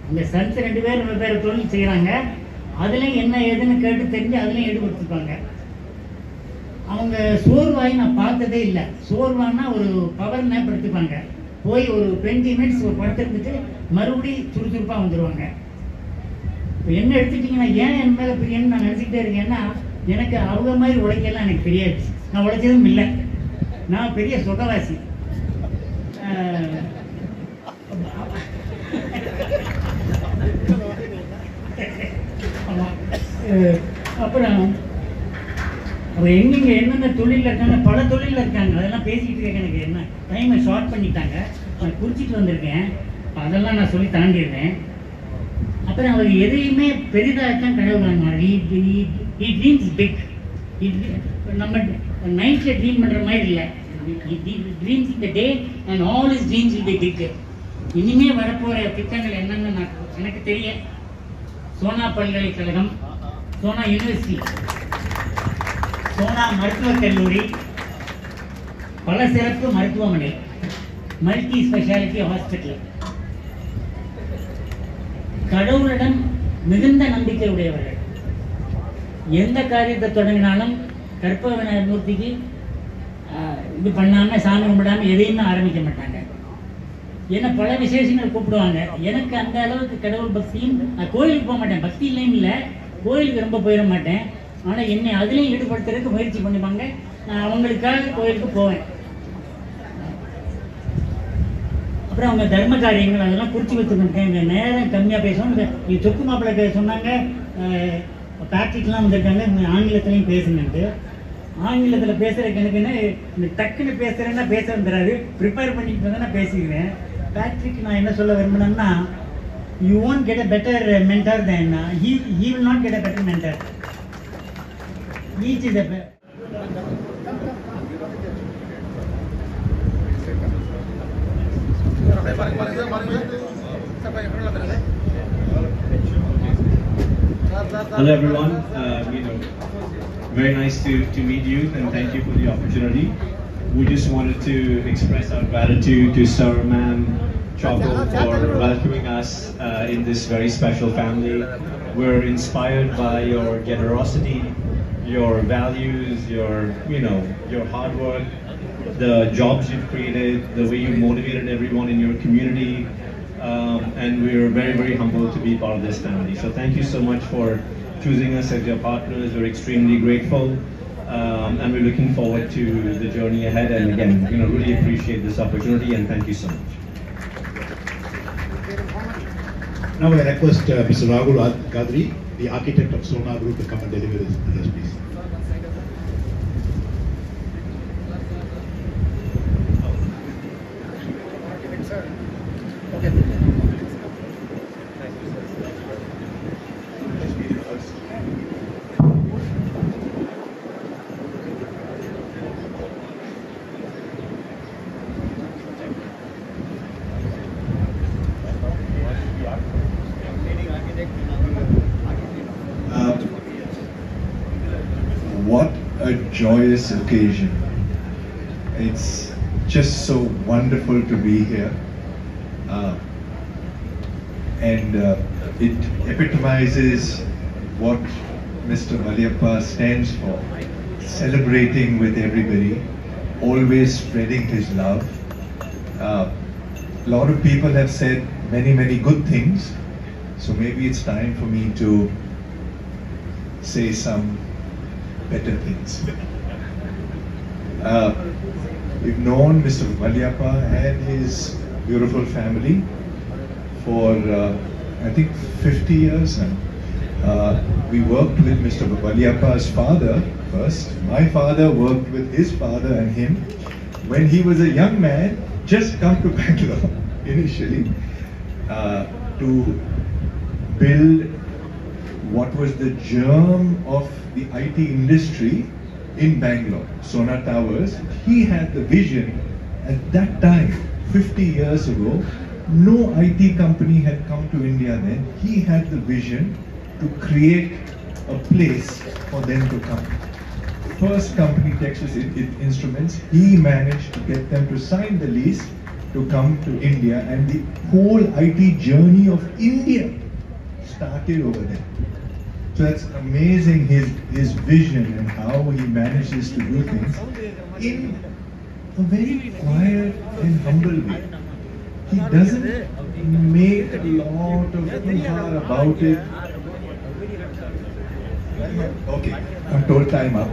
N: அந்த சன்ஸ் 2 பேர் வெவ்வேறு தொழில் செய்கிறாங்க. அதுலேயும் என்ன ஏதுன்னு கேட்டு தெரிஞ்சு அதுலேயும் ஈடுபட்டிருப்பாங்க. அவங்க சோர்வாய் நான் பார்த்ததே இல்லை. சோர்வானா ஒரு பவர் நேப் எடுத்துப்பாங்க. போய் ஒரு 20 மினிட்ஸ் ஒரு படுத்துட்டு மறுபடியும் சுறுசுறுப்பாக வந்துடுவாங்க. இப்போ என்ன எடுத்துட்டிங்கன்னா ஏன் என் மேலே பிரியன்னு நான் நினச்சிக்கிட்டே இருக்கேன்னா, எனக்கு அவங்க மாதிரி உழைக்கலாம் எனக்கு தெரியாது. நான் உழைச்சதும் இல்லை. நான் பெரிய சொகவாசி. அப்புறம் அவங்க எங்கெங்க என்னென்ன தொழிலில் இருக்காங்க, பல தொழிலில் இருக்காங்க. அதெல்லாம் பேசிக்கிட்டு இருக்க எனக்கு என்ன டைமை ஷார்ட் பண்ணிட்டாங்க. நான் குறிச்சிட்டு வந்திருக்கேன். அதெல்லாம் நான் சொல்லி தாண்டிடுறேன். அப்புறம் அவர் எதையுமே பெரிதாக தான் கனவு காணுவாங்க. He dreams big. நம்ம நைட்டில் ட்ரீம் பண்ணுற மாதிரி இல்லை. He dreams in the day and all his dreams will be big. இனிமே வரப்போகிற திட்டங்கள் என்னென்னு எனக்கு தெரியும். சோனா பல்கலைக்கழகம், சோனா யூனிவர்சிட்டி, சோனா மருத்துவக் கல்லூரி, பல சிறப்பு மருத்துவமனை, மல்டி ஸ்பெஷாலிட்டி ஹாஸ்பிட்டல். கடவுளிடம் மிகுந்த நம்பிக்கை உடையவர்கள். எந்த காரியத்தை தொடங்கினாலும் கற்பக விநாயகர் மூர்த்திக்கு இது பண்ணாமல் சாமி கும்பிடாமல் எதையுமே ஆரம்பிக்க மாட்டாங்க. ஏன்னா பல விசேஷங்கள் கூப்பிடுவாங்க. எனக்கு அந்த அளவுக்கு கடவுள் பக்தியும், நான் கோயிலுக்கு போக மாட்டேன், பக்தி இல்லையும் இல்லை, கோயிலுக்கு ரொம்ப போயிட மாட்டேன். ஆனால் என்னை அதுலேயும் ஈடுபடுத்துறதுக்கு முயற்சி பண்ணிப்பாங்க. நான் அவங்களுக்காக கோயிலுக்கு போவேன். அப்புறம் அவங்க தர்ம காரியங்கள் அதெல்லாம் குறித்து வச்சுருக்கேன். நேரம் கம்மியாக பேசுவோம். இது சொக்கு மாப்பிள்ளை சொன்னாங்க, பேட்ரிக்லாம் வந்திருக்காங்க, ஆங்கிலத்துலேயும் பேசுங்கன்ட்டு. ஆங்கிலத்தில் பேசுகிறதுக்கு எனக்கு என்ன, இந்த டக்குன்னு பேசுகிறேன்னா பேச வந்துடாது. ப்ரிப்பேர் பண்ணிட்டு வந்தேன்னா பேசிக்கிறேன். பேட்ரிக் நான் என்ன சொல்ல விரும்பினேன்னா, you won't get a better mentor than he will not get a better mentor. Each is a
O: Hello everyone, very nice to meet you and thank you for the opportunity. We just wanted to express our gratitude to Sir Ma'am Chapo for welcoming us in this very special family. We're inspired by your generosity, your values, your hard work, the jobs you've created, the way you motivated everyone in your community. And we're very, very humbled to be part of this family. So thank you so much for choosing us as your partners. We're extremely grateful, and we're looking forward to the journey ahead. And again, really appreciate this opportunity and thank you so much.
I: Now I request Mr. Rahul Kadri, the architect of Sona Group, to come and deliver his address, please.
P: What a joyous occasion. It's just so wonderful to be here. It epitomizes what Mr. Valliyappa stands for. Celebrating with everybody, always spreading his love. A lot of people have said many good things, so maybe it's time for me to say some better things. We've known Mr. Valliyappa and his beautiful family for I think 50 years now. We worked with Mr. Valliyappa's father first. My father worked with his father and him when he was a young man, just come to Bangalore initially to build what was the germ of the IT industry in Bangalore, Sona Towers. He had the vision at that time, 50 years ago. No IT company had come to India then. He had the vision to create a place for them to come. First company, Texas Instruments, he managed to get them to sign the lease to come to India, and the whole IT journey of India started over there. So that's amazing, his vision and how he manages to do things in a very quiet and humble way. He doesn't make a lot of hoo-ha about it. Okay, I'm told time up.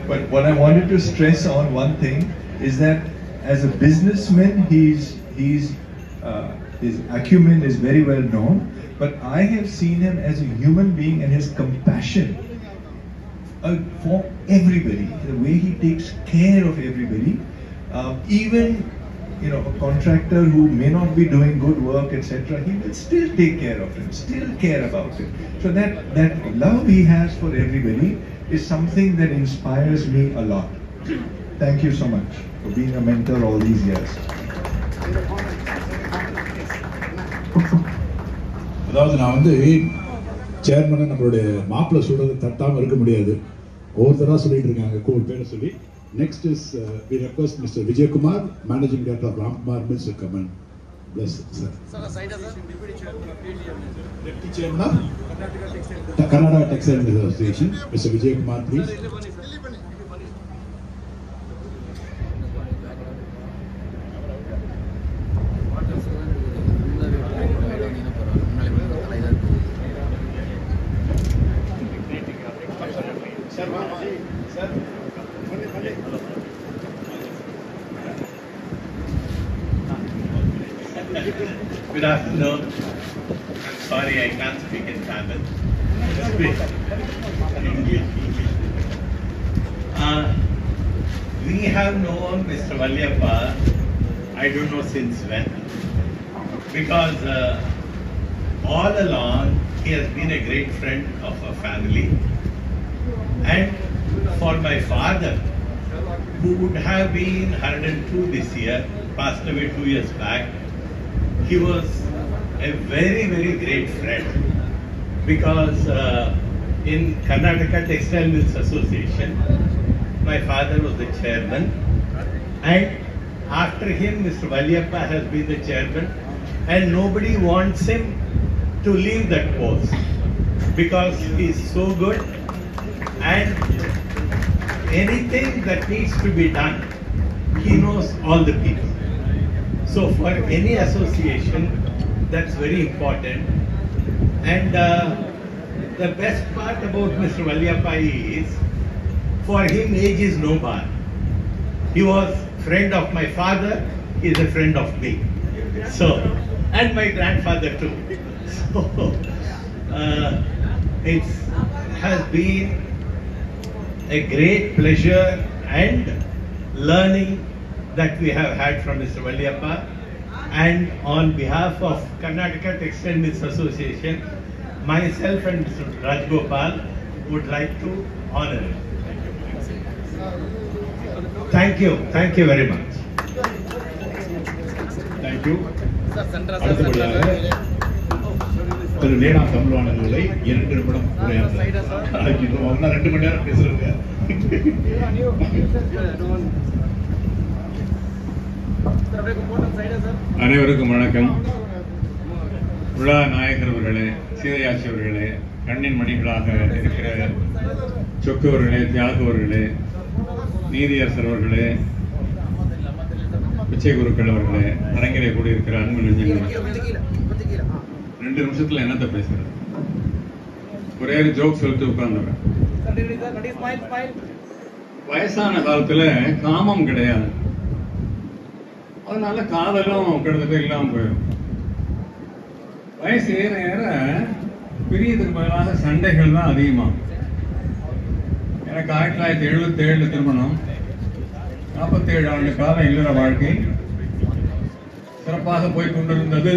P: But what I wanted to stress on one thing is that as a businessman, his acumen is very well known. But I have seen him as a human being and his compassion for everybody, the way he takes care of everybody, even a contractor who may not be doing good work, etc., he will still take care of him, still care about him. So that love he has for everybody is something that inspires me a lot. Thank you so much for being a mentor all these years.
I: அதாவது நான் வந்து சேர்மனை நம்மளுடைய மாப்பிள்ளை சொல்றது தட்டாமல் இருக்க முடியாது. ஒவ்வொருத்தராக சொல்லிட்டு இருக்காங்க பேரை சொல்லி. Next is we request Mr. Vijay Kumar, Managing Director of Ramkumar Mills, to come and bless sir. Deputy Chairman of Karnataka Textile Association, Mr. Vijay Kumar, please.
Q: Good afternoon. I'm sorry I can't speak in Tamil. We have known Mr. Valliyappa, I don't know since when, because all along he has been a great friend of our family. And for my father, who would have been 102 this year, passed away 2 years back, he was a very great friend, because in Karnataka Textile Mills Association, my father was the chairman, and after him Mr. Valliyappa has been the chairman, and nobody wants him to leave that post because he is so good, and anything that needs to be done, he knows all the people. So for any association, that's very important. And the best part about Mr. Valliyappa is, for him age is no bar. He was friend of my father, he is a friend of me. So, and my grandfather too. So, it has been a great pleasure and learning that we have had from Mr. Valliyappa, and on behalf of Karnataka Textile Mills Association, myself and Mr. Rajgopal would like to honor him. Thank you very much.
R: Thank you. அடுத்தபடியாக திரு லேனா தமிழ்வாணன் அவர்களை 2 நிமிடம் உரையாற்ற அழைக்கின்றோம். அவங்க 2 மணி நேரம் பேசுறாங்க.
H: அனைவருக்கும் வணக்கம். விழா நாயகர் அவர்களே, சீதையாட்சி அவர்களே, கண்ணின் மணிகளாக இருக்கிற சொக்கு அவர்களே, தியாக அவர்களே, நீதியரசர் அவர்களே, பிச்சை குருக்கள் அவர்களே, அரங்கிலே கூடியிருக்கிற அன்பு நெஞ்சங்களே, 2 நிமிஷத்துல என்னத்த பேசுறது? ஒரே ஒரு ஜோக் சொல்லிட்டு உட்கார்ந்துறேன். வயசான காலத்துல காமம் கிடையாது, அதனால காதலும் கிட்டத்தட்ட இல்லாம போயிடும். வயசு ஏற ஏற பிரியதுக்கு பதிலாக சண்டைகள் தான் அதிகமாகும். எனக்கு 1977 திருமணம், 47 ஆண்டு கால இல்லற வாழ்க்கை சிறப்பாக போய் கொண்டிருந்தது.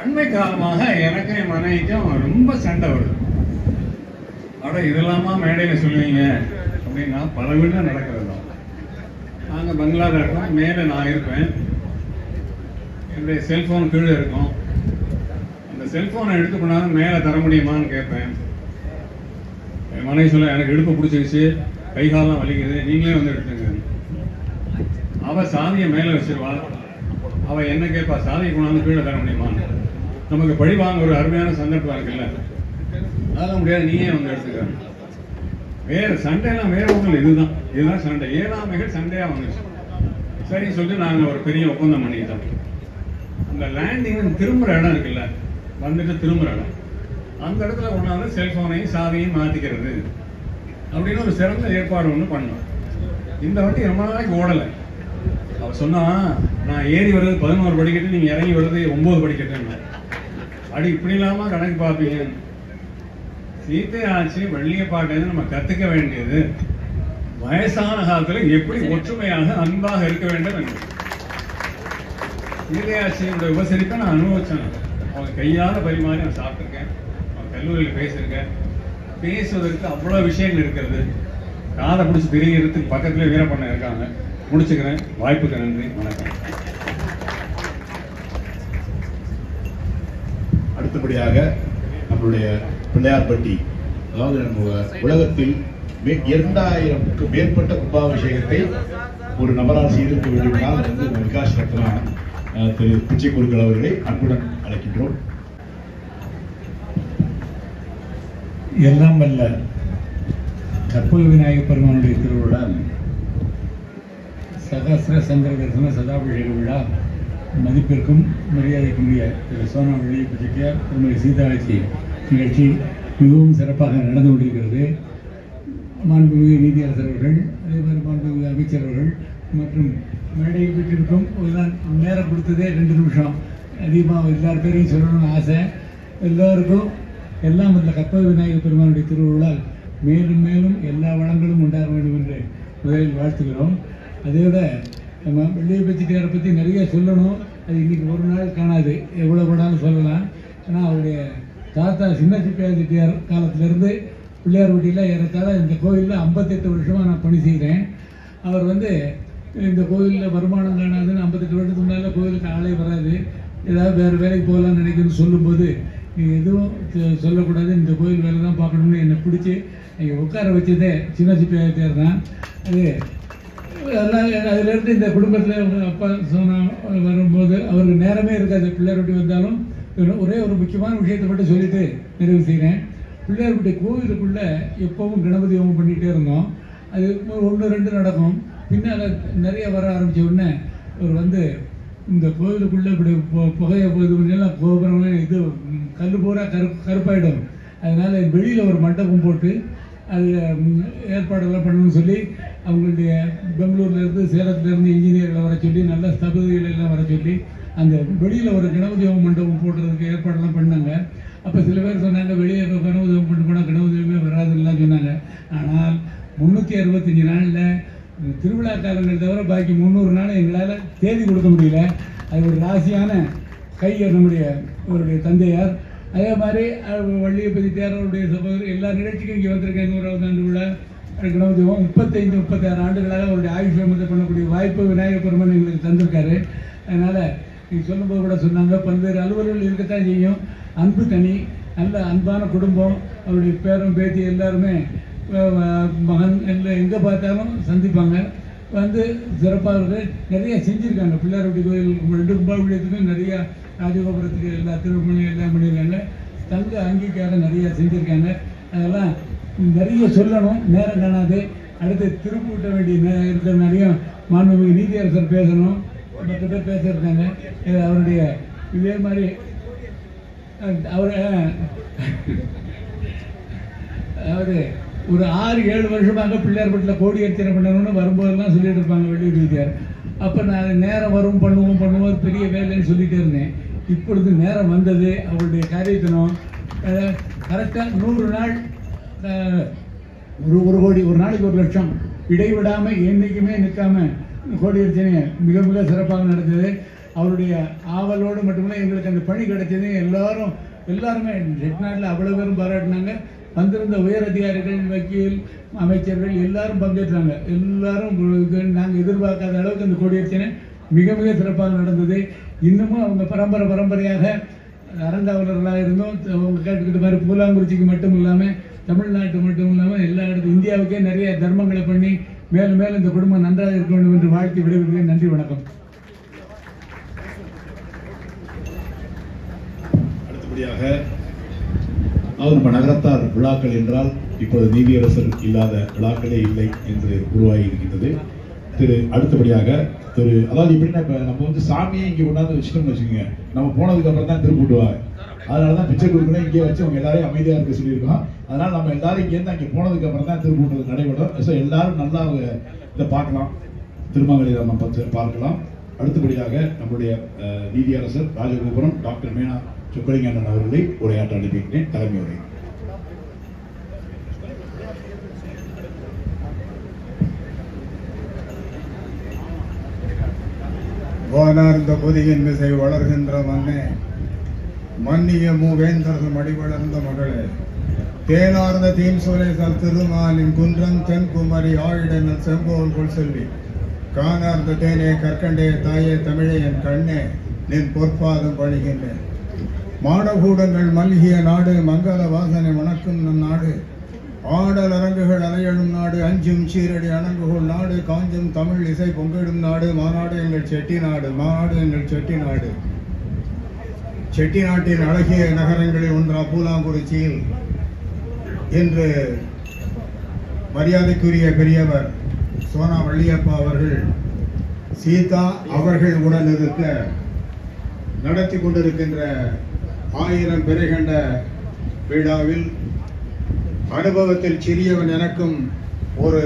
H: அண்மை காலமாக எனக்கு என் மனைவிக்கும் ரொம்ப சண்டை வருது. அட இதெல்லாமா மேடையில சொல்லுவீங்க அப்படின்னா பல வீட்டில் நடக்கிறது தான். நாங்கள் பங்களாவில் இருக்கோம், மேலே நான் இருப்பேன், என்னுடைய செல்போன் கீழே இருக்கும். அந்த செல்போனை எடுத்து கொண்டாலும் மேலே தர முடியுமான்னு கேட்பேன். என் மனைவி சொல்ல, எனக்கு இடுப்பு பிடிச்சிருச்சு, கை காலம் வலிக்குது, நீங்களே வந்து எடுத்துங்க. அவள் சாதியை மேலே வச்சிருவா, அவள் என்ன கேட்பா, சாதியை கொண்டாந்து கீழே தர முடியுமான்னு. நமக்கு பழி வாங்க ஒரு அருமையான சந்தர்ப்பம் இருக்குல்ல, அதெல்லாம் முடியாது, நீயே வந்து எடுத்துக்க. வேற சண்டையெல்லாம் வேற ஒன்றும் இல்லை, இதுதான் சண்டை. ஏழாமைகள் சண்டையா வந்துச்சு. சரின்னு சொல்லிட்டு நாங்கள் ஒரு பெரிய ஒப்பந்தம் பண்ணிக்கிட்டோம். அந்த லேண்டிங் திரும்புற இடம் இருக்குல்ல, வந்துட்டு திரும்புற இடம், அந்த இடத்துல ஒன்றாவது செல்போனையும் சாதியையும் மாற்றிக்கிறது அப்படின்னு ஒரு சிறந்த ஏற்பாடு ஒன்று பண்ணோம். இந்த வாட்டி ரொம்ப நாளைக்கு ஓடலை. அவ சொன்னா, நான் ஏறி வர்றது 11 படிக்கட்டு, நீங்க இறங்கி வர்றது 9 படிக்கட்டுன்னு. அப்படி இப்படி இல்லாம கணக்கு பார்ப்பீங்க. சீத்தை ஆட்சி வள்ளியப்பாட்டை நம்ம கத்துக்க வேண்டியது வயசான காலத்துல எப்படி ஒற்றுமையாக அன்பாக இருக்க வேண்டும் என்று. சீதை ஆட்சியோட உபசரிப்பை நான் அனுபவிச்சேன். அவங்க கையால பரிமாறி நான் சாப்பிட்டிருக்கேன், அவங்க கல்லூரியில் பேசியிருக்கேன். பேசுவதற்கு அவ்வளவு விஷயங்கள் இருக்கிறது. காதை பிடிச்சி திரிகிறதுக்கு பக்கத்துல வீரப்பண்ண இருக்காங்க. முடிச்சுக்கிறேன். வாய்ப்புக்கு நன்றி, வணக்கம்.
R: அடுத்தபடியாக நம்மளுடைய பிள்ளையார்பட்டி, அதாவது நம்ம உலகத்தில் 2000க்கு மேற்பட்ட கும்பாபிஷேகத்தை ஒரு நபரால் செய்திருக்க வேண்டுமானால் வந்து விகாஷ் ரத்னா திரு பிச்சை குருக்கள் அவர்களை அன்புடன் அழைக்கின்றோம்.
S: எல்லாம் வல்ல கற்பக விநாயகப் பெருமானுடைய திருவிழா சகசிர சந்திர தரிசன சதாபிஷேக விழா மதிப்பிற்கும் மரியாதைக்குரிய திரு சோனா வள்ளியப்ப செட்டியார் திருமதி சீதாட்சி நிகழ்ச்சி மிகவும் சிறப்பாக நடந்து கொண்டிருக்கிறது. மாண்புமிகு நீதியரசர் அவர்கள், அதே மாதிரி மாண்புமிகு அமைச்சர் அவர்கள் மற்றும் மேடை வீட்டிற்கும் இதுதான் நேரம் கொடுத்ததே 2 நிமிஷம். அதிகமாக எல்லார் பேரையும் சொல்லணும்னு ஆசை. எல்லோருக்கும் எல்லாம் இந்த கற்பக விநாயகப் பெருமானுடைய திருவிழா மேலும் மேலும் எல்லா வளங்களும் உண்டாக வேண்டும் என்று முதலில் வாழ்த்துக்கிறோம். அதை விட நம்ம வள்ளியப்ப செட்டியாரை பற்றி நிறைய சொல்லணும். அது இன்றைக்கி ஒரு நாள் காணாது, எவ்வளோ வேணாலும் சொல்லலாம். ஆனால் அவருடைய தாத்தா சின்ன செட்டியார் காலத்திலேருந்து பிள்ளையார்பட்டியில் ஏறத்தாழ இந்த கோயிலில் 58 வருஷமாக நான் பணி செய்கிறேன். அவர் வந்து இந்த கோயிலில் வருமானம் காணாதுன்னு 58 வருடத்துக்கு முன்னால் கோயிலுக்கு ஆளே வராது, ஏதாவது வேறு வேலைக்கு போகலான்னு நினைக்கணும்னு சொல்லும்போது நீங்கள் எதுவும் சொல்லக்கூடாது, இந்த கோயில் வேலை தான் பார்க்கணும்னு என்னை பிடிச்சி நீங்கள் உட்கார வச்சதே சின்ன செட்டியார் தான். அது எல்லாம் அதிலேருந்து இந்த குடும்பத்தில் அப்பா சோனா வரும்போது அவருக்கு நேரமே இருக்காது. பிள்ளையார்பட்டி வந்தாலும் ஒரே ஒரு முக்கியமான விஷயத்தை மட்டும் சொல்லிட்டு நிறைவு செய்கிறேன். பிள்ளையார்பட்டி கோவிலுக்குள்ளே எப்போவும் கணபதி ஹோமம் பண்ணிகிட்டே இருந்தோம். அது 1-2 நடக்கும். பின்னால் நிறைய வர ஆரம்பித்த உடனே அவர் வந்து இந்த கோவிலுக்குள்ளே இப்படி புகையை போது பண்ணலாம், கோபுரம் இது கல் பூரா கருப்பாயிடும். அதனால் வெளியில் ஒரு மண்டபம் போட்டு அது ஏற்பாடுகள்லாம் பண்ணணும்னு சொல்லி அவங்களுடைய பெங்களூர்லேருந்து சேலத்துலேருந்து இன்ஜினியர்களை வர சொல்லி நல்ல ஸ்தபதிகளை எல்லாம் வர சொல்லி அந்த வெளியில் ஒரு கணபதி மண்டபம் போடுறதுக்கு ஏற்பாடெல்லாம் பண்ணாங்க. அப்போ சில பேர் சொன்னாங்க வெளியே கணபதி பண்ணி போனால் கணபதியுமே வராதுலாம் சொன்னாங்க. ஆனால் 365 நாளில் திருவிழா காலங்கள் தவிர பாக்கி 300 நாள் எங்களால் தேதி கொடுக்க முடியல. அது ஒரு ராசியான கையர் நம்முடைய அவருடைய தந்தையார். அதே மாதிரி வள்ளியப்பதி தேரருடைய சகோதரர் எல்லா நிகழ்ச்சிக்கும் இங்கே வந்திருக்கேன். 100வது ஆண்டு விழா கணபதி 35-36 ஆண்டுகளாக அவருடைய ஆயுஷ் பண்ணக்கூடிய வாய்ப்பு விநாயகப் பெருமான் எங்களுக்கு தந்திருக்காரு. அதனால் நீங்கள் சொல்லும்போது கூட சொன்னாங்க பல்வேறு அலுவலர்கள் இருக்கத்தான் செய்யும். அன்பு தனி, நல்ல அன்பான குடும்பம். அவருடைய பேரன் பேத்தி எல்லாருமே மகன் எல்லாம் எங்கே பார்த்தாலும் சந்திப்பாங்க. வந்து சிறப்பாக நிறைய செஞ்சுருக்காங்க. பிள்ளையார்பட்டி கோயில் 2 கும்பாபிஷேகத்துக்கும் நிறையா ராஜகோபுரத்துக்கு எல்லா திருப்பணியும் எல்லாம் பண்ணியிருக்காங்க. தங்க அங்கீகார நிறையா செஞ்சுருக்காங்க. அதெல்லாம் நிறைய சொல்லணும், நேரம் காணாது. அடுத்து திருப்பூட்ட வேண்டிய இருக்கிற நிறைய மாண்புமிகு நீதியரசர் பேசணும், மற்ற பேர் பேசியிருக்காங்க. அவருடைய இதே மாதிரி அவர் ஒரு 6-7 வருஷமாக பிள்ளையார்பட்டில் கோடி அர்ச்சனை பண்ணணும்னு வரும்போதெல்லாம் சொல்லிட்டு இருப்பாங்க வெளியூர் நீதியார். அப்போ நான் நேரம் வரும் பண்ணுவோம் பெரிய வேலைன்னு சொல்லிகிட்டே இருந்தேன். இப்பொழுது நேரம் வந்தது. அவருடைய காரியத்தினம் கரெக்டாக 100 நாள் ஒரு கோடி, ஒரு நாளைக்கு 1 லட்சம் இடைவிடாமல் என்றைக்குமே நிற்காம கோடி அர்ச்சனை மிக மிக சிறப்பாக நடந்தது. அவருடைய ஆவலோடு மட்டுமில்லை எங்களுக்கு அந்த பணி கிடைச்சது. எல்லாருமே செட்டிநாட்டில் அவ்வளோ பேரும் பாராட்டினாங்க. வந்திருந்த உயர் அதிகாரிகள், வக்கீல், அமைச்சர்கள் எல்லாரும் பங்கேற்றாங்க. எல்லாரும் நாங்கள் எதிர்பார்க்காத அளவுக்கு அந்த கொடியேற்றின மிக மிக சிறப்பாக நடந்தது. இன்னமும் அவங்க பரம்பரையாக அறங்காவலர்களாக இருந்தோம். அவங்க கேட்டுக்கிட்ட மாதிரி பூலாங்குறிச்சிக்கு மட்டும் இல்லாமல் தமிழ்நாட்டு மட்டும் இல்லாமல் எல்லா இடத்துல இந்தியாவுக்கே நிறைய தர்மங்களை பண்ணி மேலும் மேலும் இந்த குடும்பம் நன்றாக இருக்க வேண்டும் என்று வாழ்த்தி விடைபெறுகிறேன். நன்றி, வணக்கம்.
R: அடுத்தபடியாக நம்ம நகரத்தார் விழாக்கள் என்றால் இப்போது நீதியரசர் இல்லாத விழாக்களே இல்லை என்று உருவாகி இருக்கின்றது. அடுத்தபடியாக அதாவது எப்படின்னா இப்போ நம்ம வந்து சாமியை இங்கே கொண்டாந்து வச்சுட்டோம்னு வச்சுக்கோங்க, நம்ம போனதுக்கு அப்புறம் தான் திருப்பிட்டுவாங்க. அதனால தான் பிச்சை கொடுக்கணும் இங்கே வச்சு அவங்க எல்லாரையும் அமைதியாக இருக்க சொல்லியிருக்கோம். அதனால நம்ம எல்லாரும் இங்கேருந்து அங்கே போனதுக்கு அப்புறம் தான் திருப்பிட்டு நடைபெறும். ஸோ எல்லாரும் நல்லா இதை பார்க்கலாம், திருமகளை நம்ம பார்க்கலாம். அடுத்தபடியாக நம்முடைய நீதியரசர் ராஜகோபுரம் டாக்டர் மீனா சொக்கலிங்கண்ணன் அவர்களை உரையாற்ற அனுப்பியிருக்கிறேன். தலைமை உரை.
T: வானார்ந்த பொதியின் மிசை வளர்கின்ற மண்ணே, மன்னிய மூவேந்தர்கள் மடி வளர்ந்த மகளே, தேனார்ந்த தீம் சோலேசால் திருமாலின் குன்றம் தென்குமரி ஆழிடனல் செம்போல் கொள் செல்வி, காணார்ந்த தேனே கற்கண்டே தாயே தமிழே என் கண்ணே நின் பொற்பாதம் பணிகின்றேன். மாடகூடங்கள் மல்கிய நாடு, மங்கள வாசனை மணக்கும் நம் நாடு, ஆடல் அரங்குகள் அலையழும் நாடு, அஞ்சும் சீரடி அணங்குகொள் நாடு, காஞ்சும் தமிழ் இசை பொங்கிடும் நாடு, மாநாடு எங்கள் செட்டி நாடு, மாநாடு எங்கள் செட்டி நாடு. செட்டி நாட்டின் அழகிய நகரங்களில் ஒன்றா பூலாங்குறிச்சியில் இன்று மரியாதைக்குரிய பெரியவர் சோனா வள்ளியப்பா அவர்கள் சீதா அவர்கள் உடன் இருக்க நடத்தி கொண்டிருக்கின்ற 1000 பிறை கண்ட விழாவில் அனுபவத்தில் சிறியவன் எனக்கும் ஒரு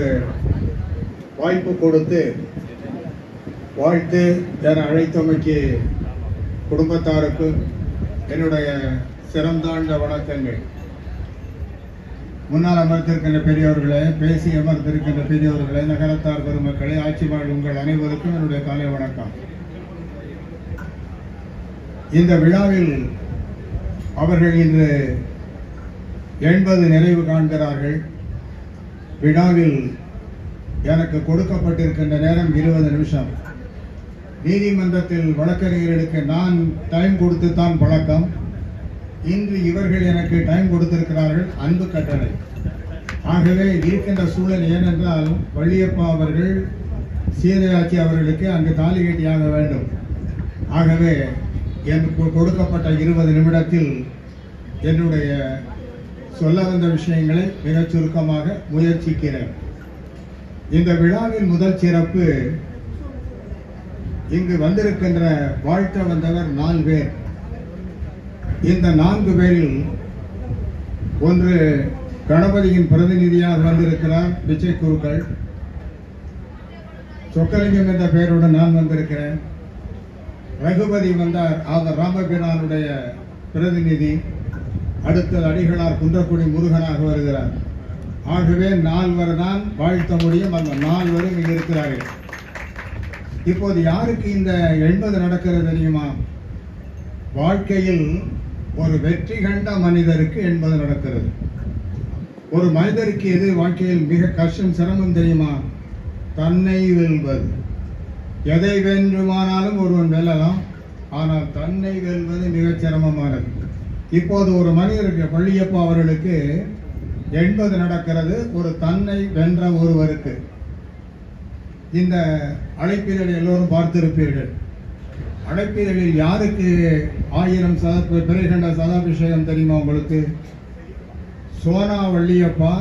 T: வாய்ப்பு கொடுத்து வாழ்த்து என அழைத்தமைக்கு குடும்பத்தாருக்கு என்னுடைய சிறந்தாண்ட வணக்கங்கள். முன்னால் அமர்ந்திருக்கின்ற பெரியவர்களே, பேசி அமர்ந்திருக்கின்ற பெரியவர்களே, நகரத்தார் பெருமக்களே, ஆட்சிமாள் உங்கள் அனைவருக்கும் என்னுடைய காலை வணக்கம். இந்த விழாவில் அவர்கள் இன்று 80 நிறைவு காண்கிறார்கள். விழாவில் எனக்கு கொடுக்கப்பட்டிருக்கின்ற நேரம் 20 நிமிஷம். நீதிமன்றத்தில் வழக்கறிஞர்களுக்கு நான் டைம் கொடுத்து தான் பழக்கம். இன்று இவர்கள் எனக்கு டைம் கொடுத்திருக்கிறார்கள், அன்பு கட்டளை. ஆகவே இருக்கின்ற சூழல் ஏனென்றால் வள்ளியப்பா அவர்கள் சீதையாச்சி அவர்களுக்கு அங்கு தாலி கட்டியாக வேண்டும். ஆகவே எனக்கு கொடுக்கப்பட்ட 20 நிமிடத்தில் என்னுடைய சொல்ல வந்த விஷயங்களை மிகச் சுருக்கமாக முயற்சிக்கிறேன். இந்த விழாவின் முதல் சிறப்பு, இங்கு வந்திருக்கின்ற வாழ்த்த வந்தவர் 4 பேர். இந்த 4 பேரில் ஒன்று கணபதியின் பிரதிநிதியாக வந்திருக்கிறார் விஜய் குருக்கள். சொக்கலிங்கம் என்ற பெயருடன் நான் வந்திருக்கிறேன். ரகுபதி வந்தார், அவர் ராமபிரானுடைய பிரதிநிதி. அடுத்த அடிகளார் குன்றக்குடி முருகனாக வருகிறார். ஆகவே 4 தான் வாழ்த்த முடியும். அந்த 4 இங்கே இருக்கிறார்கள். இப்போது யாருக்கு இந்த 80 நடக்கிறது தெரியுமா? வாழ்க்கையில் ஒரு வெற்றி கண்ட மனிதருக்கு 80 நடக்கிறது. ஒரு மனிதருக்கு எது வாழ்க்கையில் மிக கஷ்டம் சிரமம் தெரியுமா? தன்னை வெல்வது. எதை வேண்டுமானாலும் ஒருவன் வெல்லலாம், ஆனால் தன்னை வெல்வது மிகச் சிரமமானது. இப்போது ஒரு மனிதருக்கு, வள்ளியப்பா அவர்களுக்கு 80 நடக்கிறது, ஒரு தன்னை வென்ற ஒருவருக்கு. இந்த அழைப்பிதழை எல்லோரும் பார்த்திருப்பீர்கள். அழைப்பிதழில் யாருக்கு 1000 பிறை கண்ட சதாபிஷேகம் தெரியுமா உங்களுக்கு? சோனா வள்ளியப்பா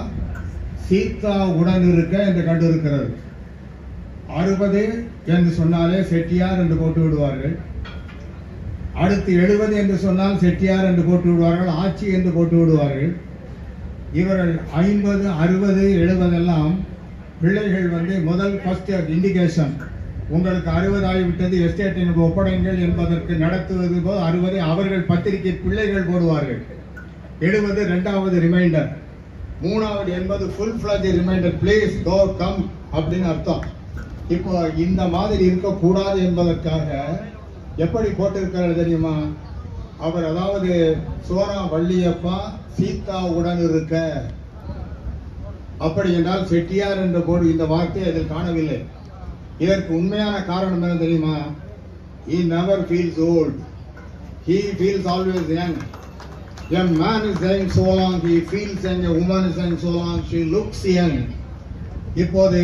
T: சீதா உடன் இருக்க என்று கண்டிருக்கிறது. 60 என்று சொன்னாலே செட்டியார் என்று போட்டு விடுவார்கள். அடுத்து 70 என்று சொன்னால் செட்டியார் என்று போட்டு விடுவார்கள், ஆட்சி என்று போட்டு விடுவார்கள். இவர்கள் 50, 60, 70 எல்லாம் பிள்ளைகள் முதல் ஃபர்ஸ்ட் இண்டிகேஷன், உங்களுக்கு 60 ஆகிவிட்டது, எஸ்டேட் எனக்கு ஒப்படைங்கள் என்பதற்கு நடத்துவது போது 60 அவர்கள் பத்திரிகை பிள்ளைகள் போடுவார்கள். 70 2வது ரிமைண்டர், 3வது என்பது full fledge reminder, please go come அப்படின்னு அர்த்தம். இப்போ இந்த மாதிரி இருக்கக்கூடாது என்பதற்காக எப்படி போட்டிருக்கிறார் தெரியுமா? அவர் அதாவது சோனா வள்ளியப்பா சீதா உடன் இருக்க, அப்படி என்றால் செட்டியார் என்ற போடு இந்த வார்த்தையை அதில் காணவில்லை. இதற்கு உண்மையான காரணம் என்ன தெரியுமா? He never feels old. He feels always young. A man is saying so long, he feels young. A woman is saying so long, she looks young. இப்போது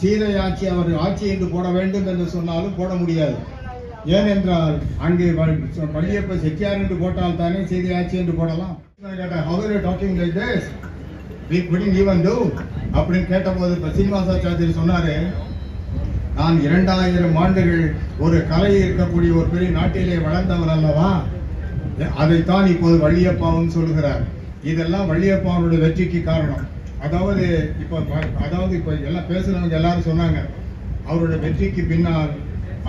T: சீதை ஆட்சி அவர் ஆட்சி என்று போட வேண்டும் என்று சொன்னாலும் போட முடியாது. ஏனென்றால் அங்கே வள்ளியப்ப செட்டியார் என்று போட்டால் தானே சீதை ஆட்சி என்று போடலாம். How are you talking like this? We couldn't even do. அப்படின்னு கேட்டபோது இப்ப சீனிவாசாச்சாரி சொன்னாரு, நான் 2000 ஆண்டுகள் ஒரு கலை இருக்கக்கூடிய ஒரு பெரிய நாட்டிலே வளர்ந்தவர் அல்லவா, அதைத்தான் இப்போது வள்ளியப்பாவும் சொல்லுகிறார். இதெல்லாம் வள்ளியப்பாவுடைய வெற்றிக்கு காரணம். அதாவது இப்ப எல்லாம் பேசுறவங்க எல்லாரும் சொன்னாங்க, அவருடைய வெற்றிக்கு பின்னால்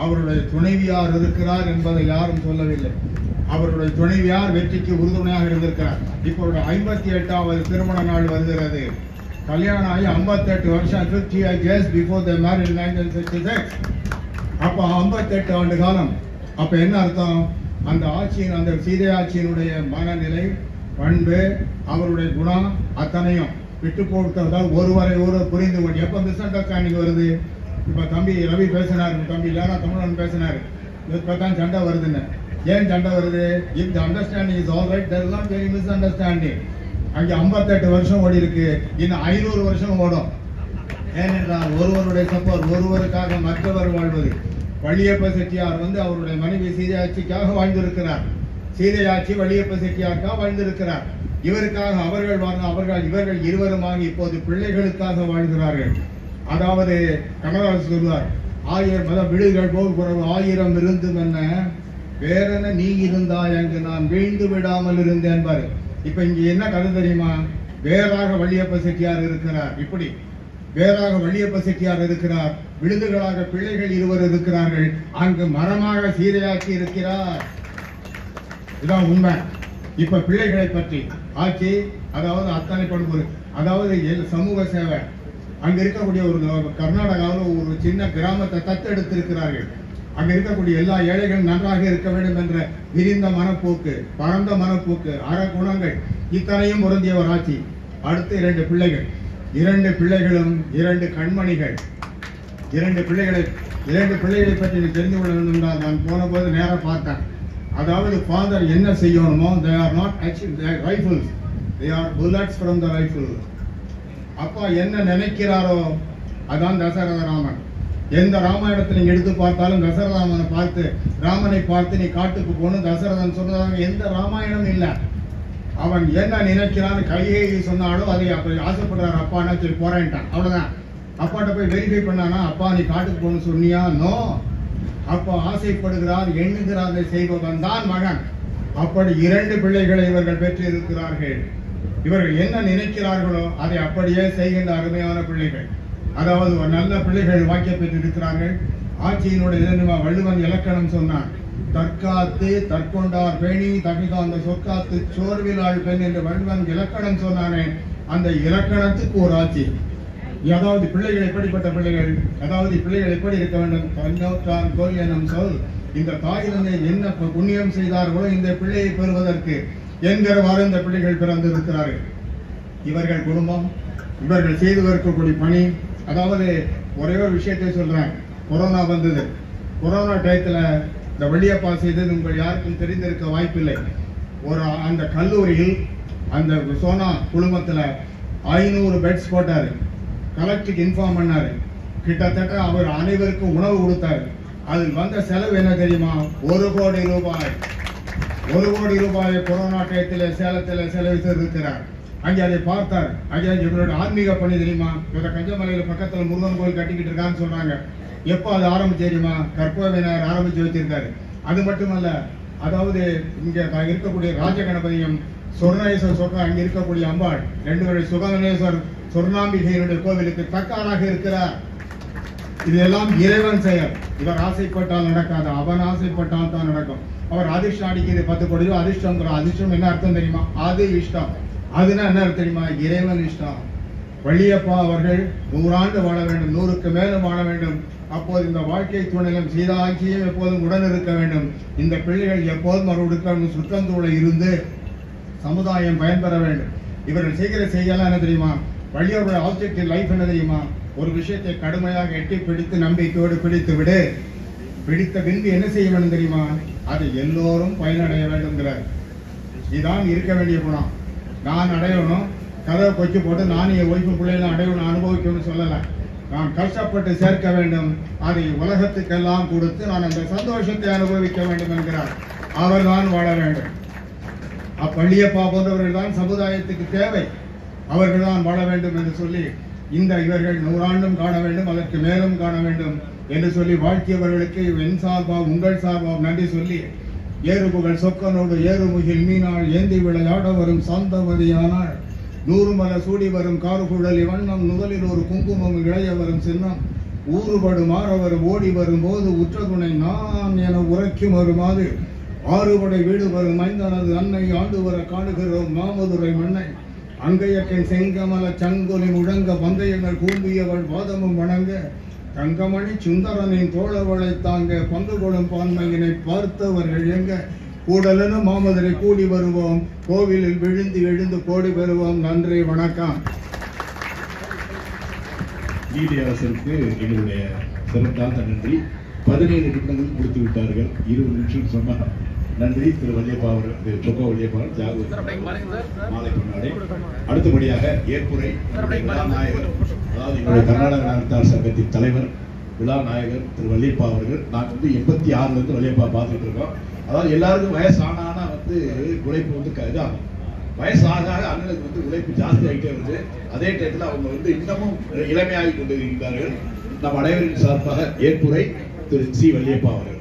T: அவருடைய துணைவியார் இருக்கிறார் என்பதை யாரும் சொல்லவில்லை. அவருடைய துணைவியார் வெற்றிக்கு உறுதுணையாக இருந்திருக்கிறார். இப்போ 58வது திருமண நாள் வருகிறது. கல்யாணம் ஆகி 58 வருஷம், 58 years before they married in 1966. அப்போ 58 ஆண்டு காலம். அப்ப என்ன அர்த்தம்? அந்த ஆட்சியின், அந்த சீதை ஆட்சியினுடைய மனநிலை, பண்பு, அவருடைய குணம் அத்தனையும் விட்டு போட்டதால் ஒருவரை ஒருவர் புரிந்து கொண்டு. எப்ப மிஸ் அண்டர்ஸ்டாண்டிங் வருது? இப்ப தம்பி ரவி பேசினார், தம்பி லேனா தமிழன் பேசினார், இப்பதான் சண்டை வருதுன்னு. ஏன் சண்டை வருது? If the understanding is all right, there is not any misunderstanding. அங்கே 58 வருஷம் ஓடி இருக்கு, இன்னும் 500 வருஷம் ஓடும். ஏனென்றால் ஒருவருடைய சப்போர்ட், ஒருவருக்காக மற்றவர் வாழ்வது. வள்ளியப்ப செட்டியார் அவருடைய மனைவி சீதை ஆட்சிக்காக வாழ்ந்திருக்கிறார். சீதை ஆட்சி வள்ளியப்ப செட்டியாருக்காக வாழ்ந்திருக்கிறார். இவருக்காக இவர்கள் இருவருமாக இப்போது பிள்ளைகளுக்காக வாழ்கிறார்கள். அதாவது கனகராஜ் சொல்வார், 1000 வீடுகள் போல் குறைவு 1000 இருந்தும் என்ன, வேறென்ன நீ இருந்தாய் அங்கு நான் வீழ்ந்து விடாமல் இருந்தேன் பாரு. இப்ப இங்க என்ன கதை தெரியுமா? வேறாக வள்ளியப்ப செட்டியார் இருக்கிறார். இப்படி வேறாக வள்ளியப்ப செட்டியார் இருக்கிறார், விழுதுகளாக பிள்ளைகள் இருவர் இருக்கிறார்கள், அங்கு மரமாக சீதையாட்சி இருக்கிறார். இதான் உண்மை. இப்ப பிள்ளைகளை பற்றி ஆட்சி, அதாவது அத்தனை பண்பு, அதாவது சமூக சேவை. அங்க இருக்கக்கூடிய ஒரு கர்நாடகாவில் ஒரு சின்ன கிராமத்தை தத்தெடுத்திருக்கிறார்கள். அங்க இருக்கக்கூடிய எல்லா ஏழைகளும் நன்றாக இருக்க வேண்டும் என்ற விரிந்த மனப்போக்கு, பரந்த மனப்போக்கு, அறகுணங்கள் இத்தனையும் பொருந்திய ஒரு ஆட்சி. அடுத்து 2 பிள்ளைகள், 2 பிள்ளைகளும் 2 கண்மணிகள். 2 பிள்ளைகளை பற்றி தெரிந்து கொள்ள வேண்டும் என்றால் நான் போன போது நேரம் பார்த்தேன். அதாவது ஃபாதர் என்ன செய்யணுமோ, they are not actually rifles, they are bullets from the rifle. அப்பா என்ன நினைக்கிறாரோ அதான் தசரத ராமன். எந்த ராமாயணத்தை நீங்க எடுத்து பார்த்தாலும் தசரதாமனை பார்த்து, ராமனை பார்த்து நீ காட்டுக்கு போகணும் தசரதன் சொன்னதாக எந்த ராமாயணம் இல்லை. அவன் என்ன நினைக்கிறான்னு கையை சொன்னாலும் அதை அப்படி ஆசைப்படுறாரு, அப்பான்னா சரி போறேன்ட்டான், அவ்வளவுதான். அப்பாட்ட போய் வெரிஃபை பண்ணானா, அப்பா நீ காட்டுக்கு போகணும்னு சொன்னியா? நோ. அப்பா ஆசைப்படுகிறார், எண்ணுகிறாரை செய்பவன் தான் மகன். அப்படி 2 பிள்ளைகளை இவர்கள் பெற்று இருக்கிறார்கள். இவர்கள் என்ன நினைக்கிறார்களோ அதை அப்படியே செய்கின்ற அருமையான பிள்ளைகள். அதாவது ஒரு நல்ல பிள்ளைகள் வாக்கிய பெற்று இருக்கிறார்கள். ஆட்சியினுடைய வள்ளுவன் இலக்கணம் சொன்னான், தற்காத்து தற்கொண்டார் பேணி தகைதாந்த சொற்காத்து சோர்விலாள் பெண் என்று வள்ளுவன் இலக்கணம் சொன்னானே, அந்த இலக்கணத்துக்கு ஒரு ஆட்சி. அதாவது பிள்ளைகள் எப்படிப்பட்ட பிள்ளைகள், அதாவது பிள்ளைகள் எப்படி இருக்க வேண்டும், தன்னோற்றான் கோல் எனும் சொல், இந்த தாய் தந்தை என்ன புண்ணியம் செய்தார்களோ இந்த பிள்ளையை பெறுவதற்கு என்கிறவாறு இந்த பிள்ளைகள் பிறந்திருக்கிறார்கள். இவர்கள் குடும்பம், இவர்கள் செய்து இருக்கக்கூடிய பணி, அதாவது ஒரே ஒரு விஷயத்தை சொல்றேன். கொரோனா வந்தது, கொரோனா டயத்தில் இந்த வள்ளியப்பா செய்தது உங்கள் யாருக்கும் தெரிந்திருக்க வாய்ப்பில்லை. அந்த கல்லூரியில் அந்த சோனா குழுமத்தில் 500 பெட்ஸ் போட்டாரு. கலெக்டருக்கு இன்ஃபார்ம் பண்ணாரு. கிட்டத்தட்ட அவர் அனைவருக்கும் உணவு கொடுத்தாரு. அதில் வந்த செலவு என்ன தெரியுமா? 1 கோடி ரூபாய். 1 கோடி ரூபாயை கொரோனா டயத்தில் சேலத்தில் செலவு செய்திருக்கிறார். அங்கே அதை பார்த்தார். அங்கே இவரோட ஆன்மீக பணி தெரியுமா? இவரோட கஞ்சமலையில பக்கத்தில் முருகன் கோயில் கட்டிக்கிட்டு இருக்கான்னு சொல்றாங்க. எப்போ அது ஆரம்பிச்சு தெரியுமா? கற்பவினார் ஆரம்பிச்சு வச்சிருக்காரு. அது மட்டுமல்ல, அதாவது இங்க இருக்கக்கூடிய ராஜகணபதியும் சொர்ணேஸ்வர் சொர்ண அங்க இருக்கக்கூடிய அம்பாள் 2 வழி சுகவனேஸ்வர் சொர்ணாம்பிகையினுடைய கோவிலுக்கு தக்காராக இருக்கிறார். இதெல்லாம் இறைவன் செயல். இவர் ஆசைப்பட்டால் நடக்காது, அவன் ஆசைப்பட்டால் தான் நடக்கும். அவர் அதிர்ஷ்டம் அடிக்கிறது 10 கோடி ரூபாய் அதிர்ஷ்டம். அதிர்ஷ்டம் என்ன அர்த்தம் தெரியுமா? அது இஷ்டம். அதுனா என்ன அர்த்தம் தெரியுமா? இறைவன் இஷ்டம். வள்ளியப்பா அவர்கள் 100 ஆண்டு வாழ வேண்டும், 100க்கு மேலும் வாழ வேண்டும். அப்போது இந்த வாழ்க்கை துணையிலும் சீதாட்சியும் எப்போதும் உடன் இருக்க வேண்டும். இந்த பிள்ளைகள் எப்போதும் அவர்களுக்கு சுற்றந்தூள இருந்து சமுதாயம் பயன்பெற வேண்டும். இவர்கள் செய்கிற செய்யலாம் என்ன தெரியுமா? வள்ளியவருடைய ஆப்ஜெக்டிவ் லைஃப் என்ன தெரியுமா? ஒரு விஷயத்தை கடுமையாக எட்டி பிடித்து நம்பிக்கையோடு பிடித்து விடு, பிடித்த பின்பு என்ன செய்ய வேண்டும் தெரியுமா? அதை எல்லோரும் பயனடைய வேண்டும்ங்கிறார். இதுதான் இருக்க வேண்டிய குணம். நான் அடையணும், கதவை கொச்சு போட்டு நான் என் ஒய்ஃபு பிள்ளைகளை அடையணும் அனுபவிக்கணும்னு சொல்லலை. நான் கஷ்டப்பட்டு சேர்க்க வேண்டும், அதை உலகத்துக்கெல்லாம் கொடுத்து நான் அந்த சந்தோஷத்தை அனுபவிக்க வேண்டும் என்கிறார். அவர்தான் வாழ வேண்டும். அப்பள்ளியப்பா போன்றவர்கள் தான் சமுதாயத்துக்கு தேவை. அவர்கள் தான் வாழ வேண்டும் என்று சொல்லி இவர்கள் 100 ஆண்டும் காண வேண்டும், அதற்கு மேலும் காண வேண்டும் என்று சொல்லி வாழ்த்தியவர்களுக்கு என் சார்பாக உங்கள் சார்பாக நன்றி சொல்லி, ஏறுபுகள் சொக்கனோடு ஏறுமுகில் மீனாள் ஏந்தி விளையாட வரும் சாந்தமதியானாள், 100 மல சூடி வரும் கார்குழலி வண்ணம் முதலில் ஒரு குங்குமம் இளைய வரும் சின்னம், ஊறுபடும் ஆற வரும் ஓடி வரும் போது உற்றதுணை நான் என உரைக்கும் வருமாறு, ஆறுபடை வீடு வரும் மைந்தனது அன்னை ஆண்டு வர காணுகிறோம் மாமதுரை மண்ணை, அங்கையக்கின் செங்கமல சங்கொலி முழங்க பந்தயங்கள் கூம்பியவள் வாதமும் வணங்க, தங்கமணி சுந்தரனின் தோழவளை தாங்க பங்கு கொள்ளும் பான்மையினை பார்த்தவர்கள் எங்க, கூடலென மாமதுரை கூடி வருவோம், கோவிலில் விழுந்து எழுந்து கோடி பெறுவோம். நன்றி, வணக்கம்.
R: நீதியரசருக்கு எங்களுடைய சிறந்தாந்த நன்றி. 17 நிமிடங்கள் முடித்து விட்டார்கள். 20 நிமிஷம் சொன்னார். நன்றி திரு வல்லியப்பா அவர், திரு சொக்கோ வல்லியப்பா ஜாகு மாலை பொன்னாடை. அடுத்தபடியாக ஏற்புரை விழாநாயகர், அதாவது என்னுடைய கர்நாடக நாட்டார் சங்கத்தின் தலைவர் விழாநாயகர் திரு வல்லியப்பா அவர்கள். நாங்கள் 86 வல்லியப்பா பார்த்துட்டு இருக்கோம். அதாவது எல்லாருக்கும் வயசானா உழைப்பு இதான், வயசாக அண்ணனுக்கு உழைப்பு ஜாஸ்தி ஆகிட்டே வருது. அதே டயத்தில் அவங்க இன்னமும் இளமையாகி கொண்டு இருக்கிறார்கள். நம் அனைவரின் சார்பாக ஏற்புரை திரு சி வல்லியப்பா அவர்கள்.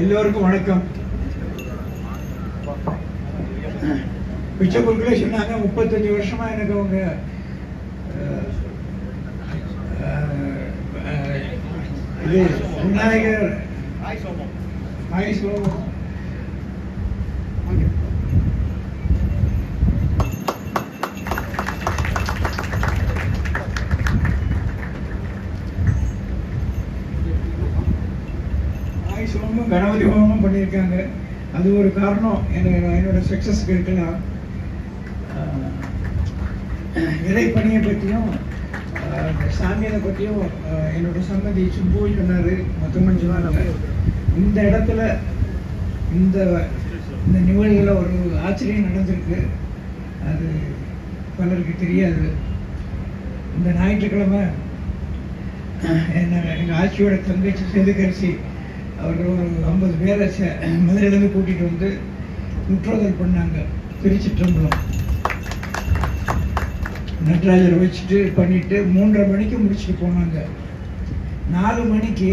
K: எல்லோருக்கும் வணக்கம். பிச்சைக்குழுக்களே சொன்னாங்க 35 வருஷமா எனக்கு அவங்க இது விநாயகர் ஹோமம் கணபதி ஹோமம் பண்ணியிருக்காங்க. அது ஒரு காரணம் என்னோட சக்சஸ்க்கு இருக்கலாம். இறைப்பணியை பற்றியும் சாமியை பற்றியும் என்னோட சம்மதி சுப்பு சொன்னார். மொத்தமாக சொன்னாங்க இந்த இடத்துல இந்த நிகழ்வில் ஒரு ஆச்சரியம் நடந்திருக்கு. அது பலருக்கு தெரியாது. இந்த ஞாயிற்றுக்கிழமை எங்கள் ஆட்சியோட தங்கச்சி செதுக்கரிசி அவர்கள் ஒரு 50 பேரை மதுரையிலேருந்து கூட்டிகிட்டு வந்து முற்றோதல் பண்ணாங்க. திருச்சிற்றம்பலம் நடராஜர் வச்சுட்டு பண்ணிட்டு 3:30 மணிக்கு முடிச்சுட்டு போனாங்க. 4 மணிக்கு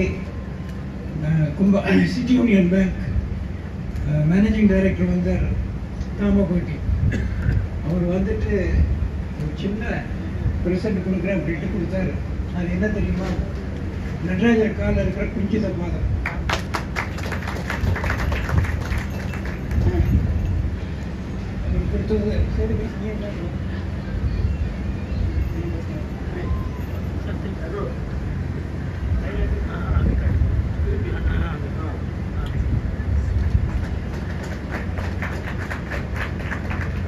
K: city union bank managing director வந்தார் காமகோட்டி. அவர் வந்துட்டு ஒரு சின்ன ப்ரெசன்ட் கொடுக்குறேன் அப்படின்ட்டு கொடுத்தாரு. அது என்ன தெரியுமா? நடராஜர் காலில் இருக்கிற குஞ்சித பாதம். அவர் கொடுத்தது சரி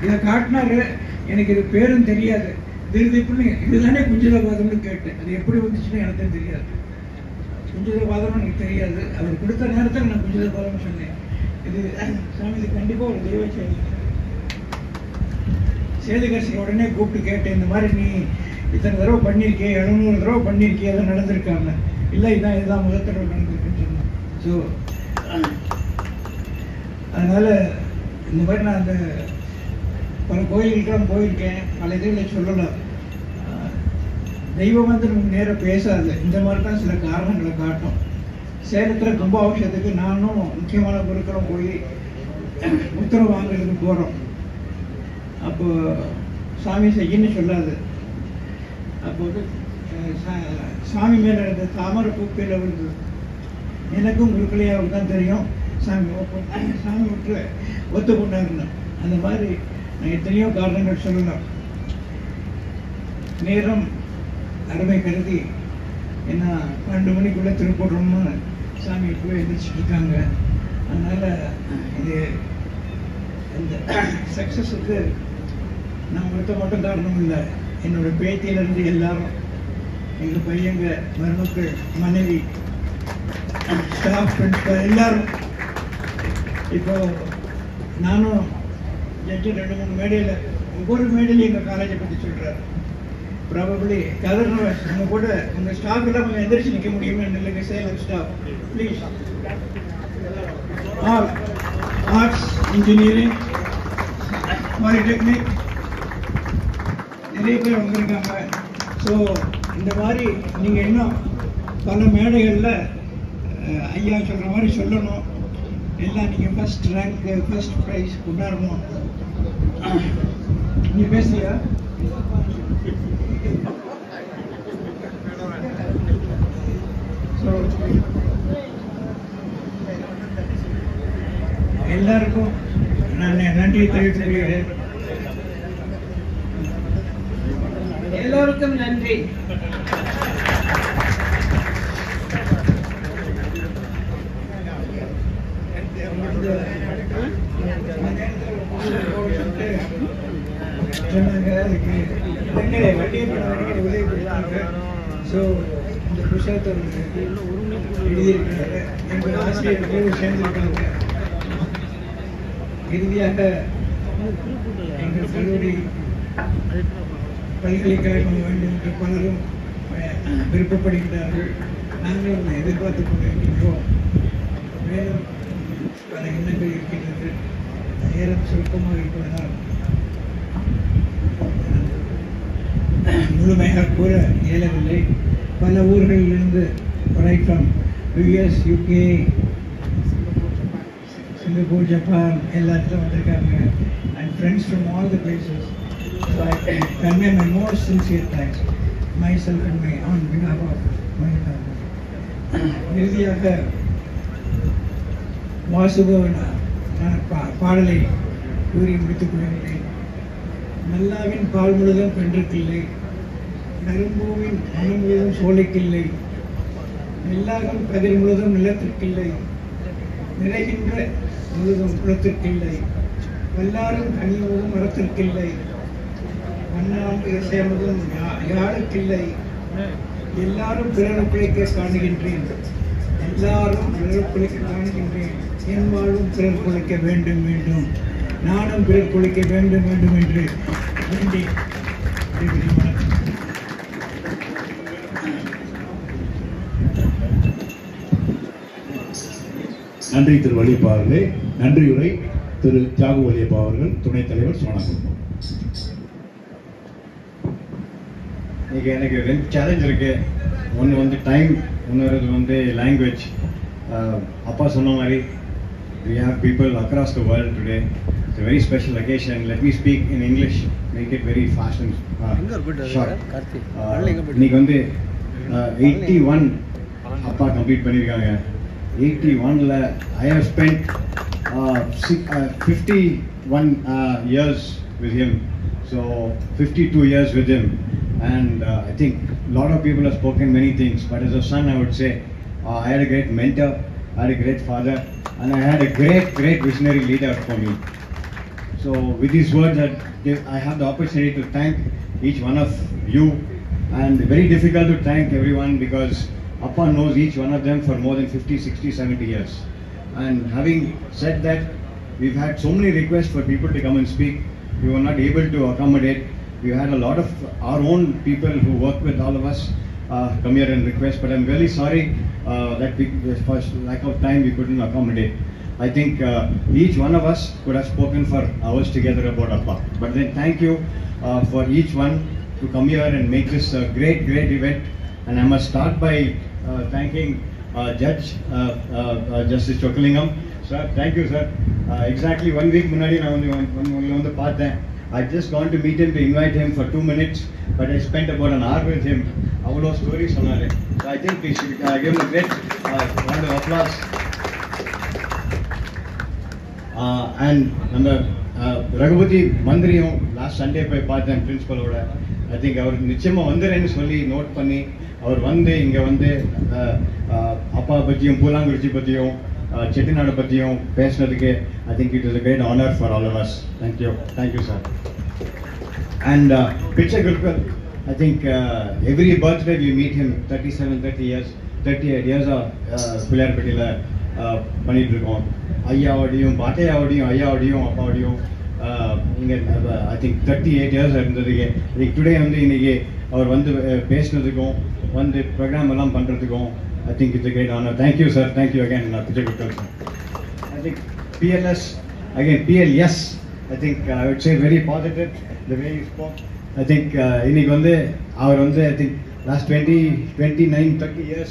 K: இதை காட்டினாரு. எனக்கு இது பேரும் தெரியாது. திருதிப்புன்னு இதுதானே குஞ்சிதபாதம்னு கேட்டேன். அது எப்படி வந்துச்சுன்னு எனக்கு தெரியாது. குஞ்சிதபாதம்னு எனக்கு தெரியாது. அவர் கொடுத்த நேரத்தில் நான் குஞ்சிதபாதம்னு சொன்னேன். இது சாமி இது கண்டிப்பாக ஒரு தெய்வ செயல். சேதுகர்ஷன் உடனே கூப்பிட்டு கேட்டேன், இந்த மாதிரி நீ இத்தனை தடவை பண்ணியிருக்கே, 700 தடவை பண்ணியிருக்கே, எதாவது நடந்திருக்காங்க? இல்லை, இதுதான் முதல் தடவை நடந்திருக்குன்னு சொன்னேன். ஸோ அதனால் இந்த மாதிரி நான் அந்த பல கோயிலுக்கெல்லாம் போயிருக்கேன். பல இதில் சொல்லலாம். தெய்வம் வந்து நமக்கு நேராக பேசாது. இந்த மாதிரி தான் சில காரணங்களை காட்டும். சேலத்தில் கும்பாபிஷேகத்துக்கு நானும் முக்கியமான பொருட்களும் போய் உத்தரவு வாங்குறதுக்கு போகிறோம். அப்போ சாமி செய்யின்னு சொல்லாது. அப்போ வந்து சாமி மேலே இருந்த தாமரை பூக்கையில் விழுந்தது. எனக்கும் குருக்களையாவுக்கு தான் தெரியும். சாமி விட்டு ஒத்து கொண்டாருந்தேன். அந்த மாதிரி நான் எத்தனையோ காரணங்கள் சொல்லலாம். நேரம் அருமை கருதி ஏன்னா 12 மணிக்குள்ளே திருப்பூர்றோம்னு சாமி இப்போவே எதிர்ச்சிட்டு இருக்காங்க. அதனால் இது இந்த சக்ஸஸுக்கு நான் ஒருத்த மட்டும் காரணம் இல்லை. என்னோட பேத்தியிலேருந்து எல்லாரும், எங்கள் பையங்க, மருமக்கள், மனைவி, ஸ்டாஃப், பிரின்ஸ்பல் எல்லாரும். இப்போ நானும் ஜட்ஜு 2-3 மேடையில் ஒவ்வொரு மேடையிலையும் எங்கள் காலேஜை பற்றி சொல்கிறார். ப்ராபப்ளி கதர்னு நம்ம கூட உங்கள் ஸ்டாஃப் எல்லாம் கொஞ்சம் எந்திரிச்சு நிற்க முடியுமே? இல்லைங்க Salem staff please. Arts, engineering, polytechnic நிறைய பேர் வந்திருக்காங்க. ஸோ இந்த மாதிரி நீங்கள் இன்னும் பல மேடைகளில் ஐயா சொல்கிற மாதிரி சொல்லணும். எல்லாம் நீங்கள் ஃபஸ்ட் ரேங்க்கு, ஃபஸ்ட் ப்ரைஸ் கொண்டாடணும். நீ பேசுறியா? ஸோ எல்லாருக்கும் நான் நன்றி தெரிவித்துக்கிறேன். எல்லோருக்கும் நன்றி. சொன்னாங்க அதுக்கு வண்டியை உதவி கொடுத்தாங்க. ஸோ இந்த புஷத்தை எழுதியிருக்காங்க. எங்கள் ஆசிரியர்கள் சேர்ந்திருக்காங்க. இறுதியாக எங்கள் கல்லூரி பல்கலைக்கழகம் வேண்டும் என்று பலரும் விருப்பப்படுகிறார்கள். நாங்களும் எதிர்பார்த்து கொண்டிருக்கின்றோம். மேலும் பல எண்ணங்கள் இருக்கின்றது. நேரம் சுருக்கமாக இருப்பதனால் முழுமையாக கூற இயலவில்லை. பல ஊர்களிலிருந்து right from US, UK, Singapore, Japan எல்லாத்தையும் வந்திருக்காங்க. And friends from all the places. So I convey my most sincere thanks myself and my on behalf of my family. இறுதியாக வாசுபவன் பாடலை கூறி முடித்துக் கொள்கிறேன். நல்லாவின் பால் முழுதும் பென்றுக்கில்லை, நரும்பூவின் மனம் முழுதும் சோலைக்கில்லை, நெல்லாகும் கதிர் முழுதும் நிலத்திற்கில்லை, நிறைகின்ற முழுதும் குளத்திற்கில்லை, வல்லாரும் கனி முழுதும் மரத்திற்கில்லை, மண்ணாம்பு இசையமுதும் யாருக்கில்லை, எல்லாரும் பிறர் பிழைக்க காணுகின்றேன், எல்லாரும் பிறர் பிழைக்க காணுகின்றேன், என் வாழ்வும் பிறர் பிழைக்க வேண்டும் வேண்டும், நானும் பிறர் பிழைக்க வேண்டும் வேண்டும் என்று வேண்டி
R: நன்றி திரு வலியப்பா அவர்களே. நன்றியுரை திரு தியாகு வலியப்பா அவர்கள், துணைத் தலைவர் சோனா குழுமம்.
U: இன்னைக்கு எனக்கு 2 சேலஞ்ச் இருக்கு. ஒன்று வந்து டைம், இன்னொரு வந்து லாங்குவேஜ். அப்பா சொன்ன மாதிரி we have people across the world today. It's a very special occasion. Let me speak in English, make it very fast and short. இன்னைக்கு வந்து 81 அப்பா கம்ப்ளீட் பண்ணியிருக்காங்க. 81ல் I have spent 51 years with him, so 52 years with him, and I think a lot of people have spoken many things, but as a son I would say I had a great mentor, I had a great father, and I had a great visionary leader for me. So with these words I have the opportunity to thank each one of you, and very difficult to thank everyone because Appa knows each one of them for more than 50, 60, 70 years. And having said that, we've had so many requests for people to come and speak. We were not able to accommodate. We had a lot of our own people who work with all of us come here and request, but I'm really sorry that for lack of time we couldn't accommodate. I think each one of us could have spoken for hours together about Appa. But then thank you for each one to come here and make this a great event. And I must start by thanking Judge Justice Chokalingam. Sir, thank you, sir. Exactly 1 week munadi na vandu paathen. I just gone to meet him to invite him for 2 minutes, but I spent about an hour with him. Avlo stories sonare. So I think we should give him a great round of applause. And நம்ம ரகுபதி மந்திரியும் last Sunday போய் பார்த்தேன் பிரின்சிபலோட. I think அவர் நிச்சயமாக வந்துடுறேன்னு சொல்லி note பண்ணி அவர் வந்து இங்கே வந்து அப்பா பற்றியும் பூலாங்குறிச்சி பற்றியும் செட்டிநாடு பற்றியும் பேசுனதுக்கு I think it is a great honour for all of us. Thank you sir. And picture குருக்கள், I think every birthday we meet him 37, 38 years பிள்ளையார்பட்டியில் பண்ணிட்டு இருக்கோம். ஐயாவோடையும் பாட்டையாவோடையும் அப்பாவோடையும் இங்கே ஐ திங்க் 38 years இருந்ததுக்கு டுடே வந்து இன்னைக்கு அவர் வந்து பேசினதுக்கும் வந்து ப்ரோக்ராம் எல்லாம் பண்ணுறதுக்கும் I think it's a great honor. Thank you sir. Thank you again Vijay Gupta sir. I think PLS I think I would say very positive the way you spoke. I think இன்னைக்கு வந்து அவர் வந்து I think last 29-30 years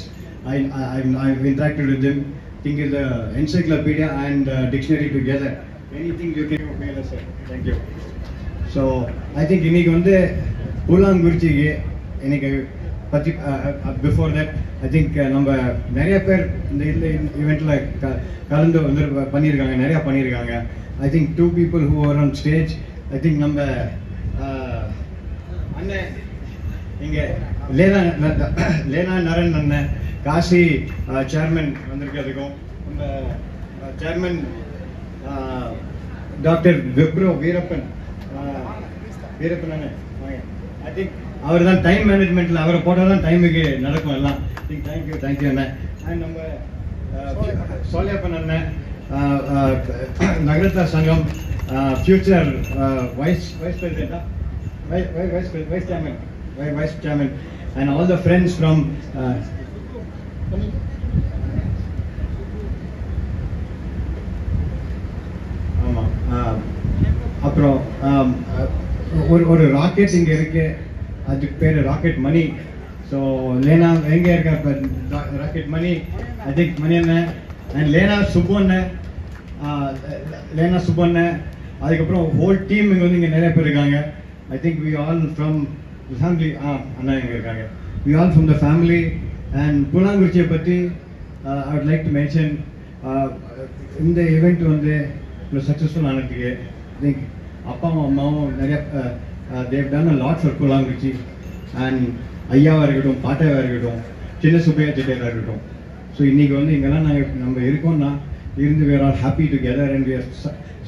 U: I've interacted with him. I think it's an encyclopedia and dictionary together. Anything you can do, PLS sir. Thank you. So I think இன்னைக்கு வந்து பூலாங்குறிச்சிக்கு இன்னைக்கு பற்றி before that I think நம்ம நிறைய பேர் இந்த ஈவெண்ட்டில் கலந்து வந்து பண்ணியிருக்காங்க, நிறையா பண்ணியிருக்காங்க. I think 2 people who were on stage. I think நம்ம அண்ணன் இங்கே லேனா நரன் அண்ணன் காசி சேர்மன் வந்திருக்கிறதுக்கும் நம்ம சேர்மன் டாக்டர் விப்ரோ வீரப்பன் அண்ணன் ஐ திங்க் அவர் தான் டைம் மேனேஜ்மெண்ட்டில் அவரை போட்டால் தான் டைமுக்கு நடக்கும் எல்லாம். தேங்க்யூ அண்ணன். அண்ட் நம்ம சோலியப்பன் அண்ணன் நகரத்தா சங்கம் future vice chairman and all the friends from அப்புறம் ஒரு ராக்கெட் இங்கே இருக்கு, அதுக்கு பேர் ராக்கெட் மணி. ஸோ லேனா எங்கே இருக்க ராக்கெட் மணி ஐ திங்க் மணி அண்ணன் அண்ட் லேனா சுப்பண்ணன் அதுக்கப்புறம் ஹோல் டீம் இங்கே வந்து இங்கே நிறைய பேர் இருக்காங்க. I think we all from family அண்ணா இங்கே இருக்காங்க. We all from the family. And பூலாங்குறிச்சியை பற்றி I would like to mention இந்த ஈவெண்ட் வந்து சக்ஸஸ்ஃபுல் ஆனதுக்கு ஐ திங்க் அப்பாவும் அம்மாவும் நிறைய they've done a lot for பூலாங்குறிச்சி. அண்ட் ஐயாவாக இருக்கட்டும், பாட்டாவாக இருக்கட்டும், சின்ன சுப்பையா செட்டியாராக இருக்கட்டும். ஸோ இன்றைக்கி வந்து இங்கெல்லாம் நம்ம இருக்கோம்னா இருந்து we are all happy together and we are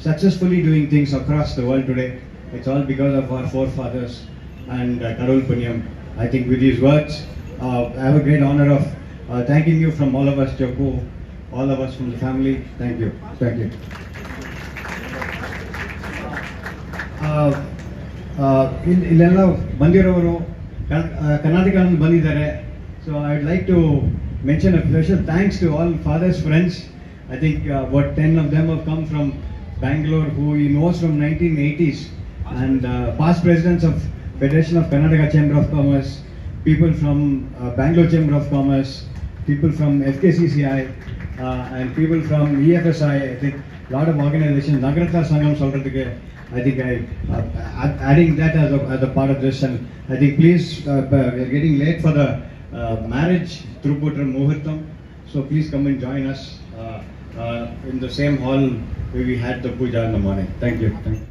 U: successfully doing things across the world today. It's all because of our forefathers and Karol Punyam. I think with these words, I have a great honor of thanking you from all of us, Joko, all of us from the family. Thank you. ಇಲ್ಲೆಲ್ಲ ಬಂದಿರೋರು ಕರ್ನಾಟಕದಿಂದ ಬಂದಿದ್ದಾರೆ. So I would like to mention a special thanks to all father's friends. I think about 10 of them have come from Bangalore, who he knows from 1980s, and past presidents of Federation of Karnataka Chamber of Commerce, people from Bangalore Chamber of Commerce, people from FKCCI, and people from EFSI. I think a lot of organizations, Nagaratha Sangam Solradike, I think adding that as a part of this. And I think please, we're getting late for the marriage Thiruputra Muhurtam, so please come and join us in the same hall where we had the puja in the morning. Thank you. Thank you.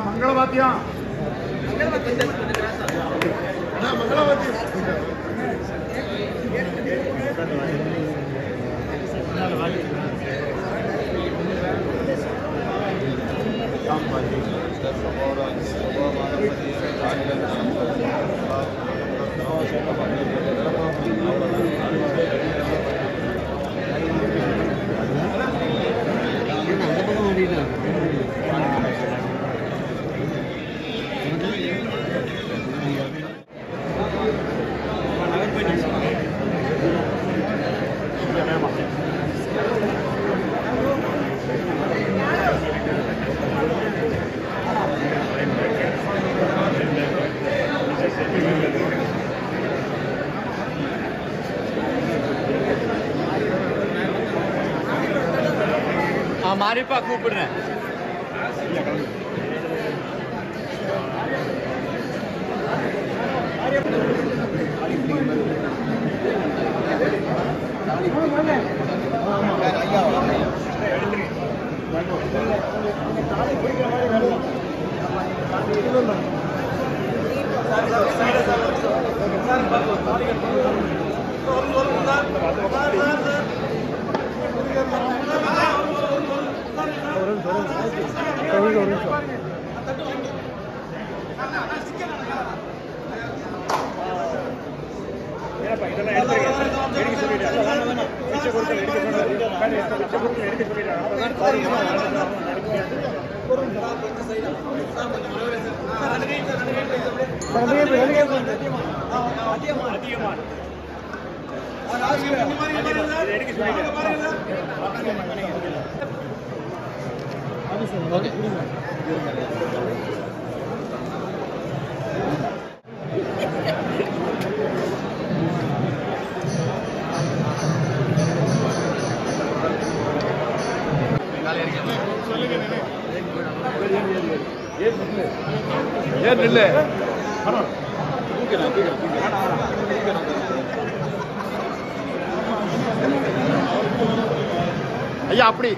D: மங்களவாத்தியம்
A: மாரிப்பா கூப்பிடுறேன்.
D: ஐயா அப்படி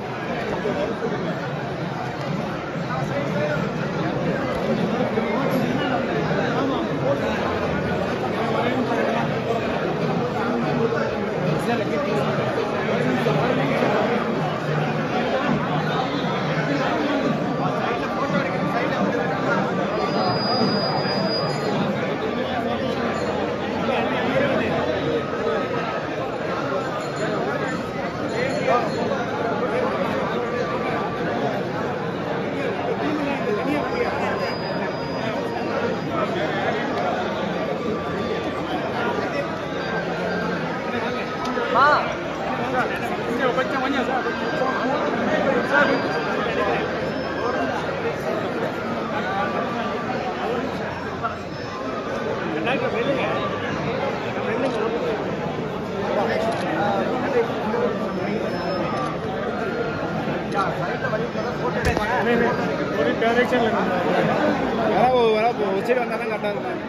A: Yeah,
C: ஒரு டைரக்ஷனில் வர side வந்தால் தான் கரெக்டாக இருக்கும்.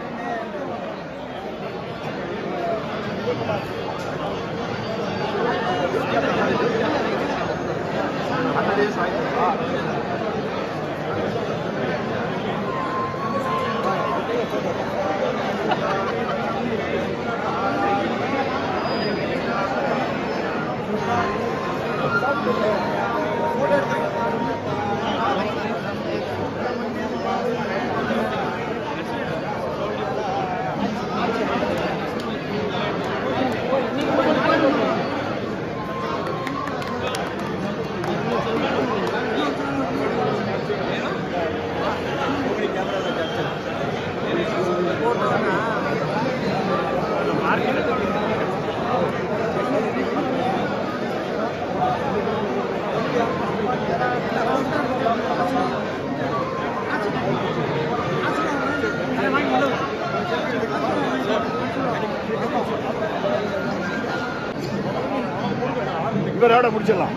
C: இவரோட முடிச்சிடலாம்.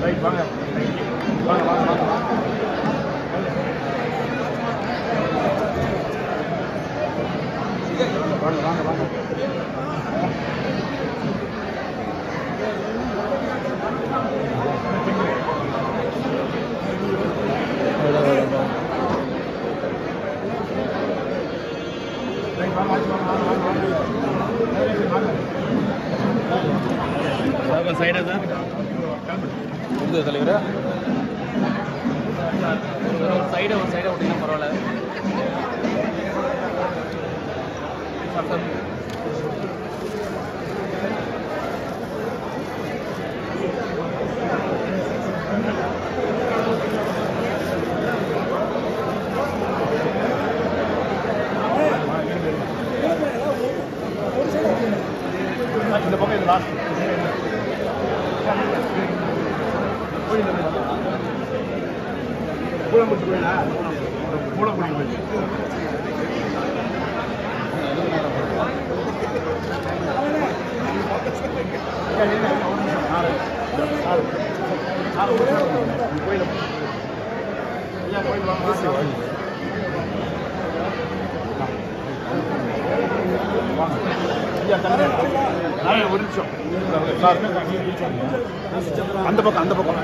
C: ரைட் வாங்க வாங்க வாங்க வாங்க வாங்க வாங்க வாங்க. சைடா சார் இந்த தலைவர் ஒரு சைடை விட்டீங்கன்னா பரவாயில்ல. இந்த பக்கம் இது லாஸ்ட் கூட முடிச்சு போயிடா கூட முடிச்சு போயிடுச்சு. ஒரு நிமிஷம் சார், அந்த பக்கம் அந்த பக்கம்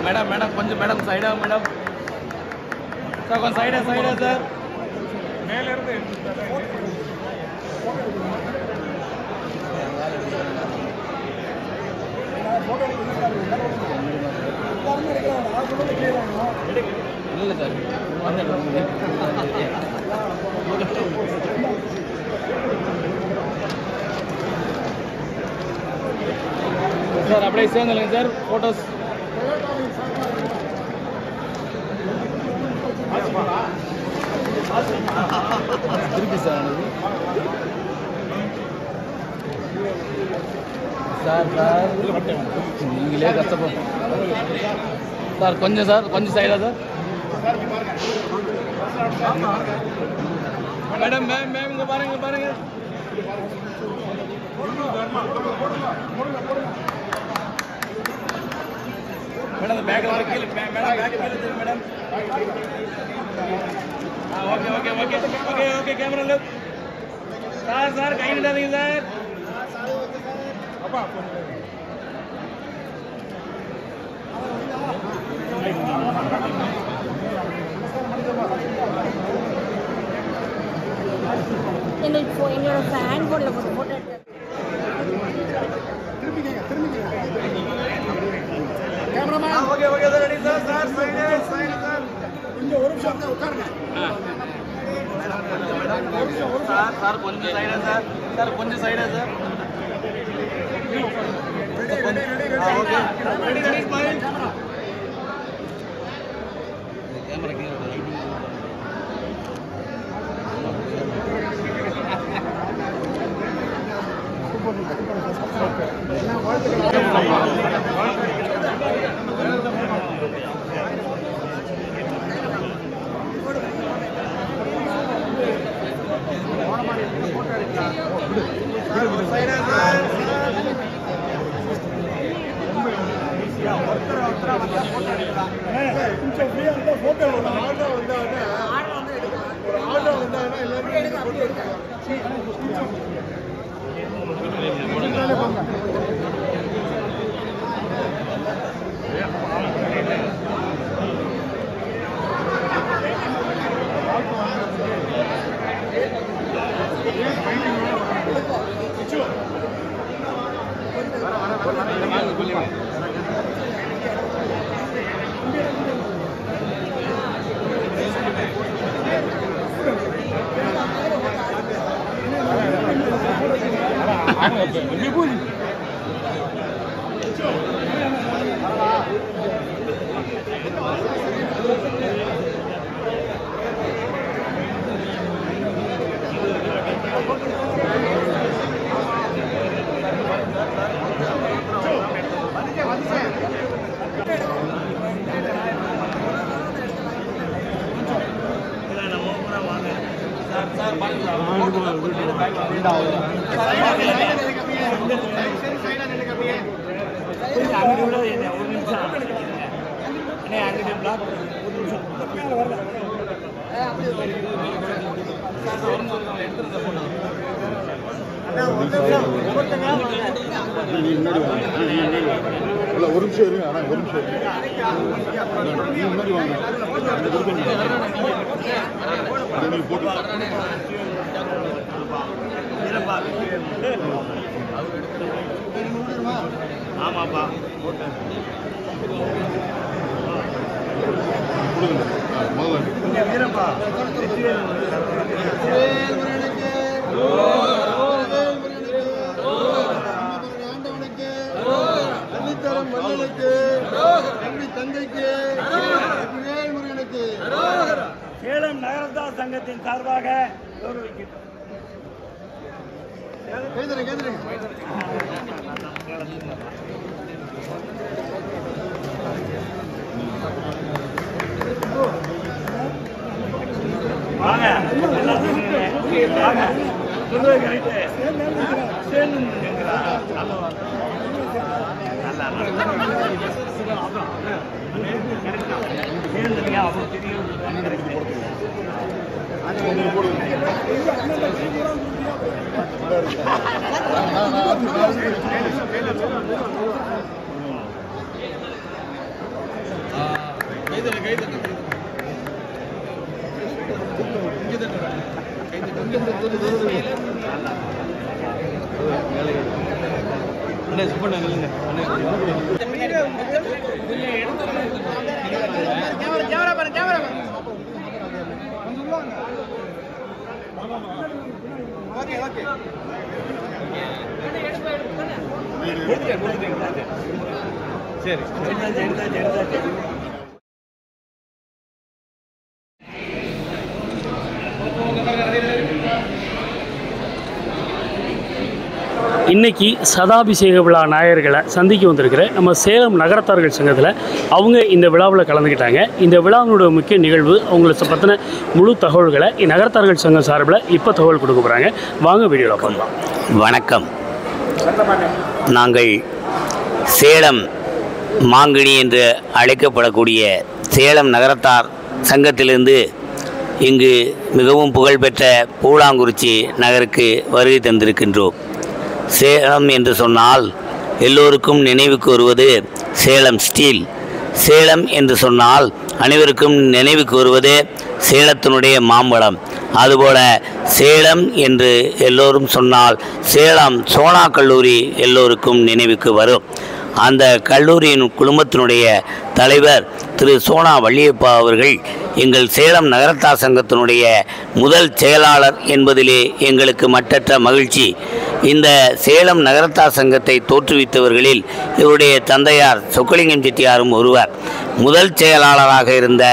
C: மேடம் மேடம் கொஞ்சம் மேடம் சைடா மேடம் சார் கொஞ்சம் சைடா சார் மேல இருந்து இல்லை சார் சார் அப்படியே சேர்ந்துங்க சார் ஃபோட்டோஸ். திருப்பி சார் சார் சார் நீங்களே கஷ்டப்படும் சார் கொஞ்சம் சைடா சார். மேடம் மேம் இங்கே பாருங்க மேடம் பேக்கில் வர கீழே மேடம் பேக் கீழே madam. Okay camera look sir கை நிடாதீங்க சார்.
A: என்னோட ஹேண்ட் போர்டில் போட்டு ஃபோட்டோ எடுத்து
C: okay sir ready sir sir கொஞ்சம் ஒரு நிமிஷம் உட்காருங்க சார் கொஞ்சம் சைடா சார் ரெடி ஸ்மைல் கேமரா கீழே
E: ஒரு நிமிஷம் இருங்க. ஆனால் ஒரு நிமிஷம் முன்னாடி வாங்க. நீங்கள் போட்டு
Q: ஆமாப்பா வீரப்பா சேலம் நகரத்தார் சங்கத்தின் சார்பாக வாங்க
B: இன்னைக்கு சதாபிஷேக விழா நாயர்களை சந்திக்க வந்திருக்கிற நம்ம சேலம் நகரத்தார்கள் சங்கத்தில் அவங்க இந்த விழாவில் கலந்துக்கிட்டாங்க. இந்த விழாவினோட முக்கிய நிகழ்வு அவங்களை பற்றின முழு தகவல்களை நகரத்தார்கள் சங்கம் சார்பில் இப்போ தகவல் கொடுக்க போகிறாங்க. வாங்க வீடியோவில் பண்ணலாம்.
V: வணக்கம். நாங்கள் சேலம் மாங்கனி என்று அழைக்கப்படக்கூடிய சேலம் நகரத்தார் சங்கத்திலிருந்து இங்கு மிகவும் புகழ்பெற்ற பூலாங்குறிச்சி நகருக்கு வருகை தந்திருக்கின்றோம். சேலம் என்று சொன்னால் எல்லோருக்கும் நினைவுக்கு வருவது சேலம் ஸ்டீல். சேலம் என்று சொன்னால் அனைவருக்கும் நினைவுக்கு வருவது சேலத்தினுடைய மாம்பழம். அதுபோல சேலம் என்று எல்லோரும் சொன்னால் சேலம் சோனா கல்லூரி எல்லோருக்கும் நினைவுக்கு வரும். அந்த கல்லூரியின் குழுமத்தினுடைய தலைவர் திரு சோனா வள்ளியப்பா அவர்கள் எங்கள் சேலம் நகரத்தார் சங்கத்தினுடைய முதல் செயலாளர் என்பதிலே எங்களுக்கு மட்டற்ற மகிழ்ச்சி. இந்த சேலம் நகரத்தார் சங்கத்தை தோற்றுவித்தவர்களில் இவருடைய தந்தையார் சொக்கலிங்கம் செட்டியாரும் ஒருவர். முதல் செயலாளராக இருந்த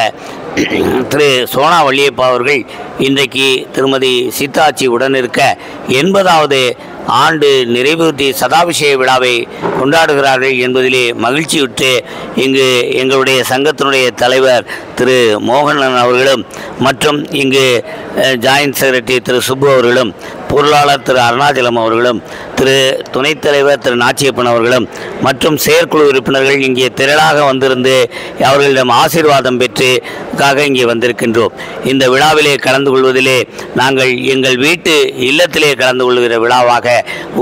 V: திரு சோனா வள்ளியப்பா அவர்கள் இன்றைக்கு திருமதி சீதாட்சி உடனிருக்க 80வது ஆண்டு நிறைவுறுத்தி சதாபிஷேக விழாவை கொண்டாடுகிறார்கள் என்பதிலே மகிழ்ச்சியுற்று இங்கு எங்களுடைய சங்கத்தினுடைய தலைவர் திரு மோகனன் அவர்களும் மற்றும் இங்கு ஜாயின்ட் செக்ரட்டரி திரு சுப்பு அவர்களும் பொருளாளர் திரு அருணாச்சலம் அவர்களும், திரு துணைத் தலைவர் திரு நாச்சியப்பன் அவர்களும் மற்றும் செயற்குழு உறுப்பினர்கள் இங்கே திரளாக வந்திருந்து அவர்களிடம் ஆசீர்வாதம் பெற்றுக்காக இங்கே வந்திருக்கின்றோம். இந்த விழாவிலே கலந்து கொள்வதிலே நாங்கள் எங்கள் வீட்டு இல்லத்திலே கலந்து கொள்கிற விழாவாக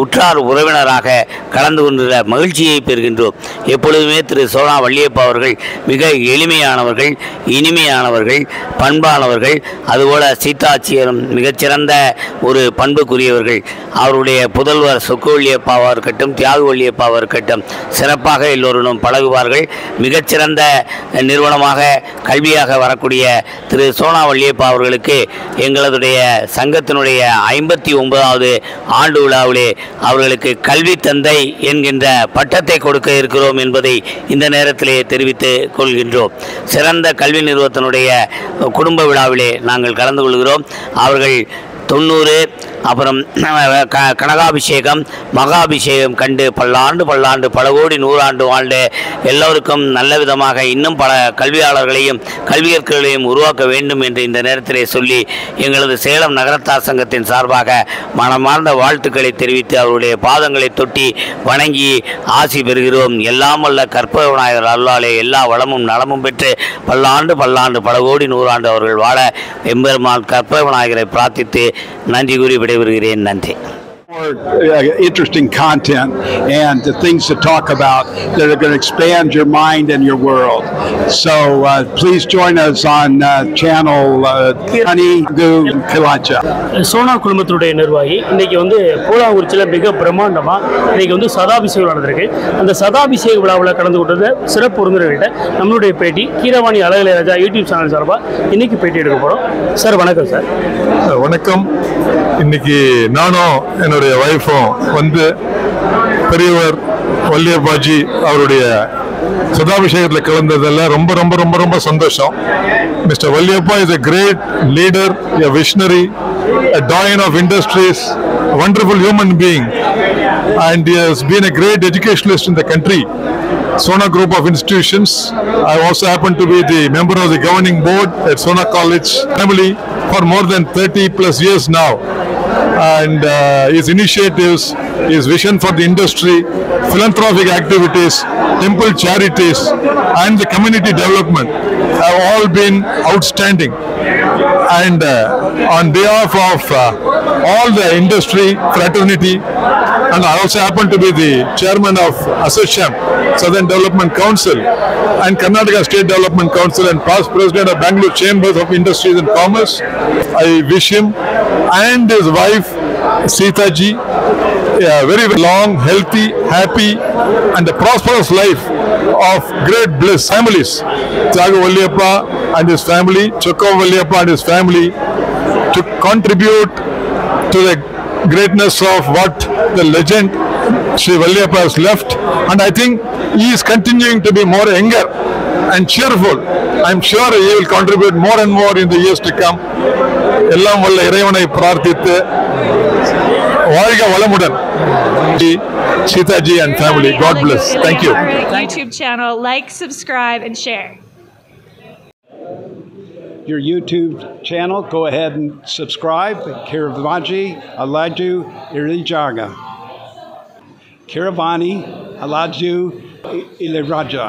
V: உற்றார் உறவினராக கலந்து கொள்கிற மகிழ்ச்சியை பெறுகின்றோம். எப்பொழுதுமே திரு சோனா வள்ளியப்பா அவர்கள் மிக எளிமையானவர்கள், இனிமையானவர்கள், பண்பானவர்கள். அதுபோல சீதாட்சியரும் மிகச்சிறந்த ஒரு பண்புக்குரியவர்கள். அவருடைய புதல்வர் சொக்கு வள்ளியப்பாவாக இருக்கட்டும், தியாகு வள்ளியப்பாவாக இருக்கட்டும், சிறப்பாக எல்லோருடன் பழகுவார்கள். மிகச்சிறந்த நிறுவனமாக கல்வியாக வரக்கூடிய திரு சோனா வள்ளியப்பா அவர்களுக்கு எங்களுடைய சங்கத்தினுடைய 59வது ஆண்டு விழாவிலே அவர்களுக்கு கல்வி தந்தை என்கின்ற பட்டத்தை கொடுக்க இருக்கிறோம் என்பதை இந்த நேரத்திலே தெரிவித்துக் கொள்கின்றோம். சிறந்த கல்வி நிறுவனத்தினுடைய குடும்ப விழாவிலே நாங்கள் கலந்து கொள்கிறோம். அவர்கள் 90 அப்புறம் கனகாபிஷேகம், மகாபிஷேகம் கண்டு பல்லாண்டு பல கோடி 100 ஆண்டு வாழ்ந்து எல்லோருக்கும் நல்ல விதமாக இன்னும் பல கல்வியாளர்களையும் கல்வியர்களையும் உருவாக்க வேண்டும் என்று இந்த நேரத்திலே சொல்லி எங்களது சேலம் நகரத்தார் சங்கத்தின் சார்பாக மனமார்ந்த வாழ்த்துக்களை தெரிவித்து அவருடைய பாதங்களை தொட்டி வணங்கி ஆசி பெறுகிறோம். எல்லாம் வல்ல கற்பக விநாயகர் அருளாலே எல்லா வளமும் நலமும் பெற்று பல்லாண்டு பல கோடி 100 ஆண்டு அவர்கள் வாழ எம்பெருமான் கற்பக விநாயகரை பிரார்த்தித்து நன்றி கூறி விடைபெறுகிறேன். நன்றி.
F: Interesting content and the things to talk about that are going to expand your mind and your world. So please join us on channel Kirani Kilacha.
B: Sona குழுமத்தினுடைய நிர்வாகி இன்னைக்கு பூலாங்குறிச்சியில் மிக பிரம்மாண்டமாக இன்னைக்கு சதாபிஷேகம் நடந்திருக்கு. அந்த சதாபிஷேக விழாவில் கலந்து கொண்டது சிறப்பு விருந்தினர்கிட்ட நம்மளுடைய பேட்டி கீரவாணி அழகலைராஜா யூடியூப் சேனல் சார்பாக இன்னைக்கு பேட்டி எடுக்க போகிறோம். சார் வணக்கம். சார்
E: வணக்கம். இன்னைக்கு நானும் என்னுடைய வைஃபும் பெரியவர் வள்ளியப்பாஜி அவருடைய சதாபிஷேகத்தில் கலந்ததெல்லாம் ரொம்ப ரொம்ப ரொம்ப ரொம்ப சந்தோஷம். Mister Valliappa is a great leader, a visionary, a doyen of industries, a wonderful human being, and he has been a great educationalist in the country. Sona Group of Institutions. I also happen to be the member of the governing board at Sona College family for more than 30 plus years now. And his initiatives, his vision for the industry, philanthropic activities, temple charities and the community development have all been outstanding. And on behalf of all the industry fraternity, and I also happen to be the chairman of ASSOCHAM, Southern Development Council, and Karnataka State Development Council, and past president of Bangalore Chambers of Industries and Commerce, I wish him and his wife Sita ji a very long, healthy, happy and a prosperous life of great bliss. Families, Thiagu Valliyappa and his family, Chokko Valliyappa and his family, to contribute to the greatness of what the legend Sri Valliyappa has left, and I think he is continuing to be more younger and cheerful. I am sure he will contribute more and more in the years to come. எல்லாம் வல்ல இறைவனை பிரார்த்தித்து வாழ்க வளமுடன். Sitaji and family, God bless. Thank you.
G: YouTube channel, like, subscribe and share.
F: Your YouTube channel, go ahead and subscribe. Kiravaji Alaju Irijaga. Kiravani Alaju Iliraja.